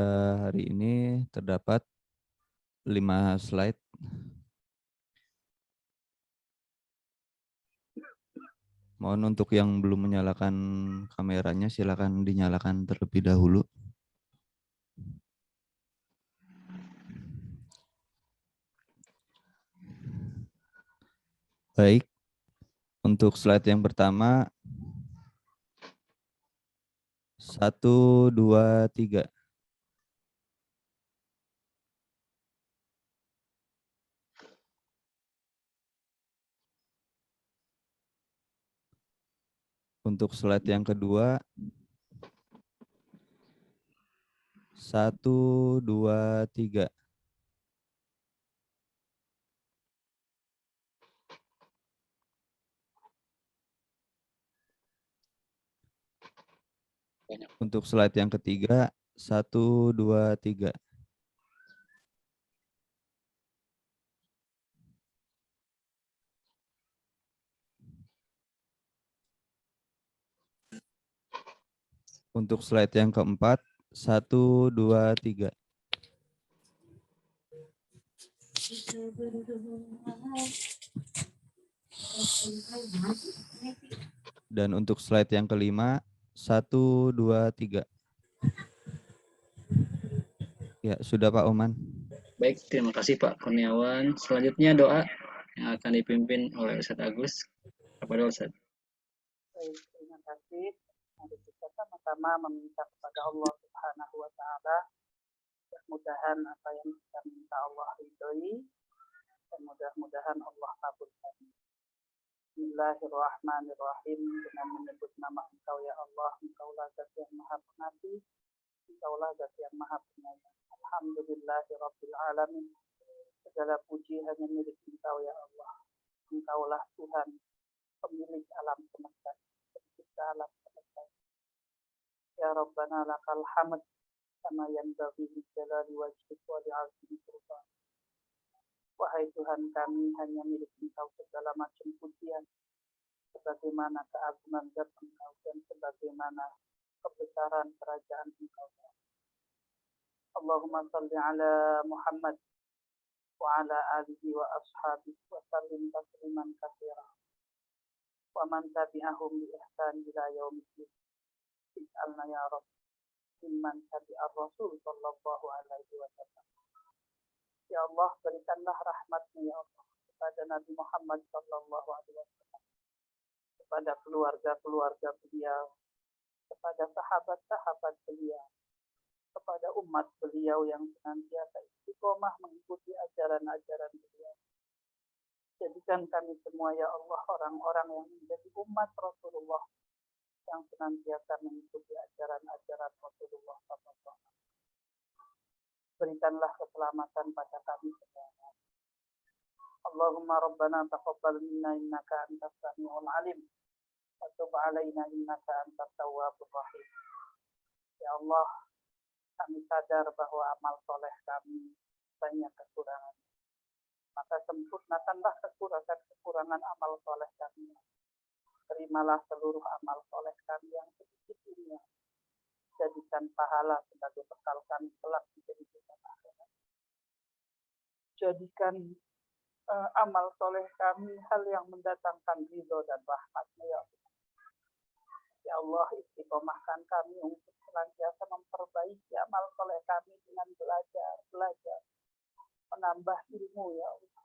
hari ini terdapat 5 slide. Mohon untuk yang belum menyalakan kameranya, silakan dinyalakan terlebih dahulu. Baik, untuk slide yang pertama, 1, 2, 3. Untuk slide yang kedua, 1, 2, 3. Untuk slide yang ketiga, 1, 2, 3. Untuk slide yang keempat, 1, 2, 3. Dan untuk slide yang kelima, 1, 2, 3. Ya, sudah Pak Oman. Baik, terima kasih Pak Kurniawan. Selanjutnya doa yang akan dipimpin oleh Ustadz Agus. Kepada Ustadz. Baik, terima kasih. Mari kita sama-sama meminta kepada Allah Subhanahu wa taala, mudah-mudahan apa yang kita minta Allah ridhoi dan mudah-mudahan Allah kabulkan. Bismillahirrahmanirrahim. Dengan menyebut nama Engkau ya Allah, Engkaulah Zat yang Maha Pengasih, Engkaulah Zat yang Maha Penyayang. Alhamdulillahirabbil alamin. Segala puji hanya milik Engkau ya Allah. Engkaulah Tuhan, pemilik alam semesta, pencipta alam semesta. Ya Rabbana lakal hamd kama yanbaghi li jalali wajhik wa li 'azimi sultanik. Wahai Tuhan kami, hanya milik Engkau segala macam pujian, sebagaimana keagungan zat Engkau dan sebagaimana kebesaran kerajaan Engkau. Allahumma salli ala Muhammad wa ala alihi wa ashabihi wa sallim tasliman katsira. Wa man tabi'ahum bi ihsan ila yaumiddin. Ij'alna ya Rabb mimman tabi'ar Rasul sallallahu alaihi wasallam. Ya Allah, berikanlah rahmat-Mu ya Allah kepada Nabi Muhammad sallallahu alaihi wasallam, kepada keluarga-keluarga beliau, kepada sahabat-sahabat beliau, kepada umat beliau yang senantiasa istiqomah mengikuti ajaran-ajaran beliau. Jadikan kami semua ya Allah orang-orang yang menjadi umat Rasulullah yang senantiasa mengikuti ajaran-ajaran Rasulullah sallallahu alaihi wasallam. Berikanlah keselamatan pada kami semua. Allahumma rabbana taqabbal minna innaka antas samiul alim wa tub alaina innaka antat tawwabur rahim. Ya Allah, kami sadar bahwa amal soleh kami banyak kekurangan. Maka sempurnakanlah kekurangan amal soleh kami. Terimalah seluruh amal soleh kami yang sedikit ini. Jadikan pahala sebagai bekal kami kelak di kehidupan akhirat. Jadikan amal soleh kami hal yang mendatangkan ridho dan rahmat-Mu ya Allah. Ya Allah, istiqomahkan kami untuk senantiasa memperbaiki amal soleh kami dengan belajar, menambah ilmu ya Allah.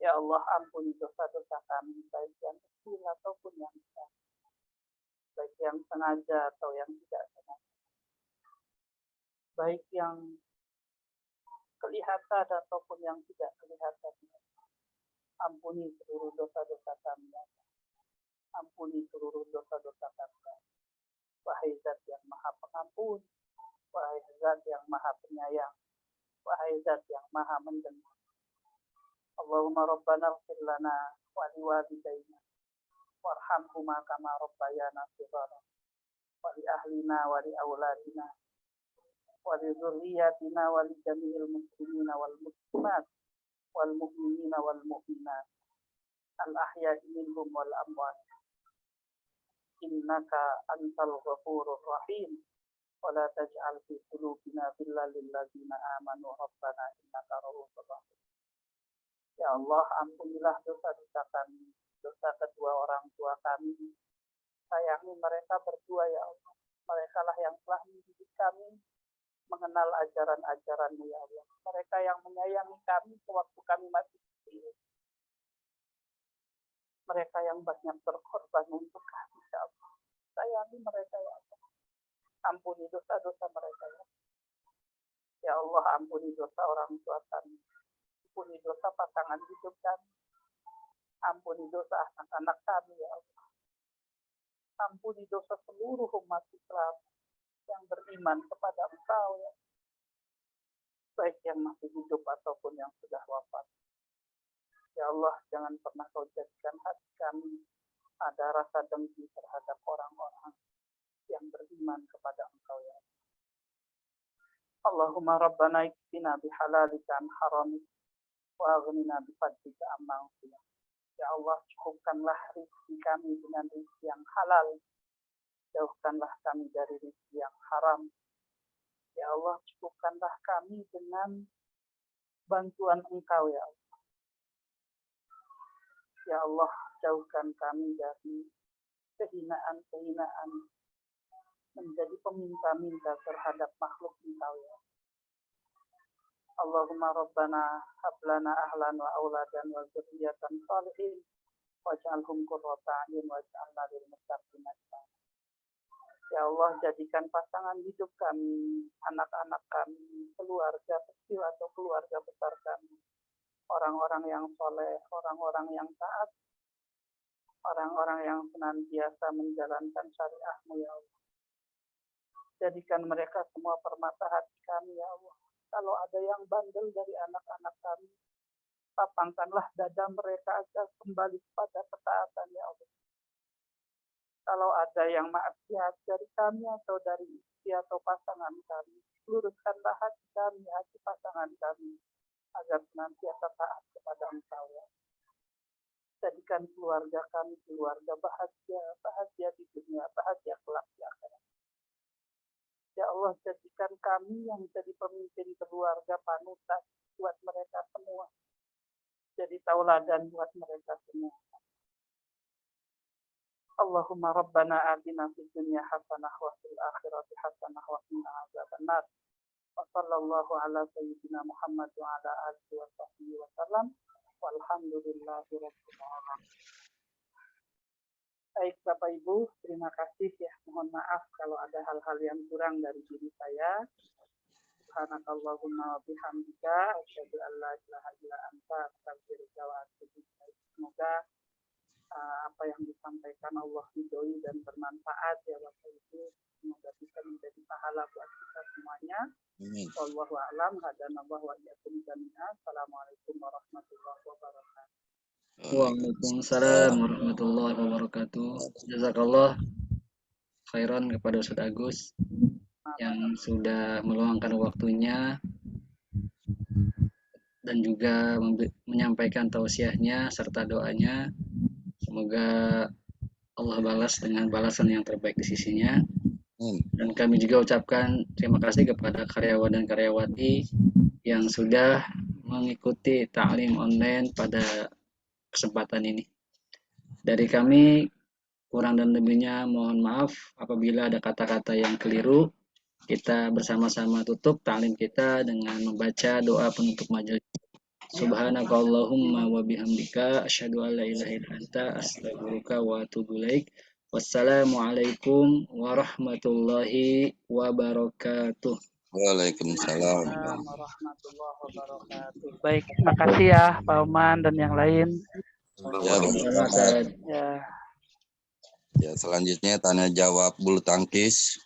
Ya Allah, ampuni dosa-dosa kami, baik yang kecil ataupun yang besar, baik yang sengaja atau yang tidak sengaja, baik yang kelihatan ataupun yang tidak kelihatan. Ampuni seluruh dosa-dosa kami. Ampuni seluruh dosa-dosa kami. Wahai Zat yang Maha Pengampun, wahai Zat yang Maha Penyayang, wahai Zat yang Maha Mendengar. Allahumma rabbana ighfir lana wa liwalidayna warhamhuma kama rabbayana shighara wa li ahlina wa li auladina wa li dzurriyyatina wa li jami'il muslimina wal muslimat wal mu'minina wal mu'minat al ahya'i minhum wal amwat innaka antal ghafurur rahim wa la taj'al fi qulubina ghillan lil ladzina amanu rabbana innaka ra'ufur rahim. Ya Allah, ampunilah dosa-dosa kami, dosa kedua orang tua kami. Sayangi mereka berdua ya Allah. Mereka lah yang telah mendidik kami mengenal ajaran-ajaran-Mu ya Allah. Mereka yang menyayangi kami sewaktu kami masih kecil. Mereka yang banyak berkorban untuk kami ya Allah. Sayangi mereka ya Allah. Ampuni dosa-dosa mereka ya Allah. Ya Allah, ampuni dosa orang tua kami. Ampuni dosa pasangan hidup kami. Ampuni dosa anak-anak kami ya Allah. Ampuni dosa seluruh umat Islam yang beriman kepada Engkau ya, baik yang masih hidup ataupun yang sudah wafat. Ya Allah, jangan pernah Kau jadikan hati kami ada rasa dengki terhadap orang-orang yang beriman kepada Engkau ya Allah. Allahumma rabbana ikfina bihalalika an haramik wa aghnina bifadlika amman siwak. Ya Allah, cukupkanlah rezeki kami dengan rezeki yang halal. Jauhkanlah kami dari rezeki yang haram. Ya Allah, cukupkanlah kami dengan bantuan Engkau ya Allah. Ya Allah, jauhkan kami dari kehinaan-kehinaan, menjadi peminta-minta terhadap makhluk Engkau ya Allah. Allahumma rabbana hablana ahlan wa auladan wa dzurriyyatan shalihin waj'alhum qurrata a'yun waj'alna lil muttaqina imama. Ya Allah, jadikan pasangan hidup kami, anak-anak kami, keluarga kecil atau keluarga besar kami, orang-orang yang soleh, orang-orang yang taat, orang-orang yang senantiasa menjalankan syariat-Mu ya Allah. Jadikan mereka semua permata hati kami ya Allah. Kalau ada yang bandel dari anak-anak kami, lapangkanlah dada mereka agar kembali kepada ketaatan ya Allah. Kalau ada yang maksiat dari kami atau dari istri atau pasangan kami, luruskanlah hati kami, hati pasangan kami, agar senantiasa taat kepada Engkau ya. Jadikan keluarga kami keluarga bahagia, bahagia di dunia, bahagia kelak di akhirat. Ya Allah, jadikan kami yang jadi pemimpin keluarga panutan buat mereka semua. Jadi tauladan buat mereka semua. Allahumma rabbana atina fid dunya hasanah wa fil akhirati hasanah wa qina adzabannar. Wa sallallahu ala sayyidina Muhammad wa ala alihi wa sahbihi wa sallam. Walhamdulillahi rabbil alamin. Baik Bapak Ibu, terima kasih ya. Mohon maaf kalau ada hal-hal yang kurang dari diri saya. Subhanakallahumma wa bihamdika asyhadu an la ilaha illa anta astaghfiruka wa atubu ilaik. Semoga apa yang disampaikan Allah ridhoi dan bermanfaat ya Bapak Ibu. Semoga bisa menjadi pahala buat kita semuanya. Wallahu a'lam, hadanallahu wa iyyakum jami'an. Assalamualaikum warahmatullahi wabarakatuh. Waalaikumsalam warahmatullahi wabarakatuh. Jazakallah khairan kepada Ustaz Agus yang sudah meluangkan waktunya dan juga menyampaikan tausiahnya serta doanya. Semoga Allah balas dengan balasan yang terbaik di sisinya. Dan kami juga ucapkan terima kasih kepada karyawan dan karyawati yang sudah mengikuti ta'lim online pada kesempatan ini. Dari kami kurang dan lebihnya mohon maaf apabila ada kata-kata yang keliru. Kita bersama-sama tutup ta'lim kita dengan membaca doa penutup majelis. Subhanakallahumma wa bihamdika asyhadu an la ilaha illa anta astaghfiruka wa atubu ilaik. Wassalamualaikum warahmatullahi wabarakatuh. Waalaikumsalam. Warahmatullahi wabarakatuh. Baik, terima kasih ya Pak Oman dan yang lain. Ya, Selamat. Ya. ya, selanjutnya tanya jawab bulu tangkis.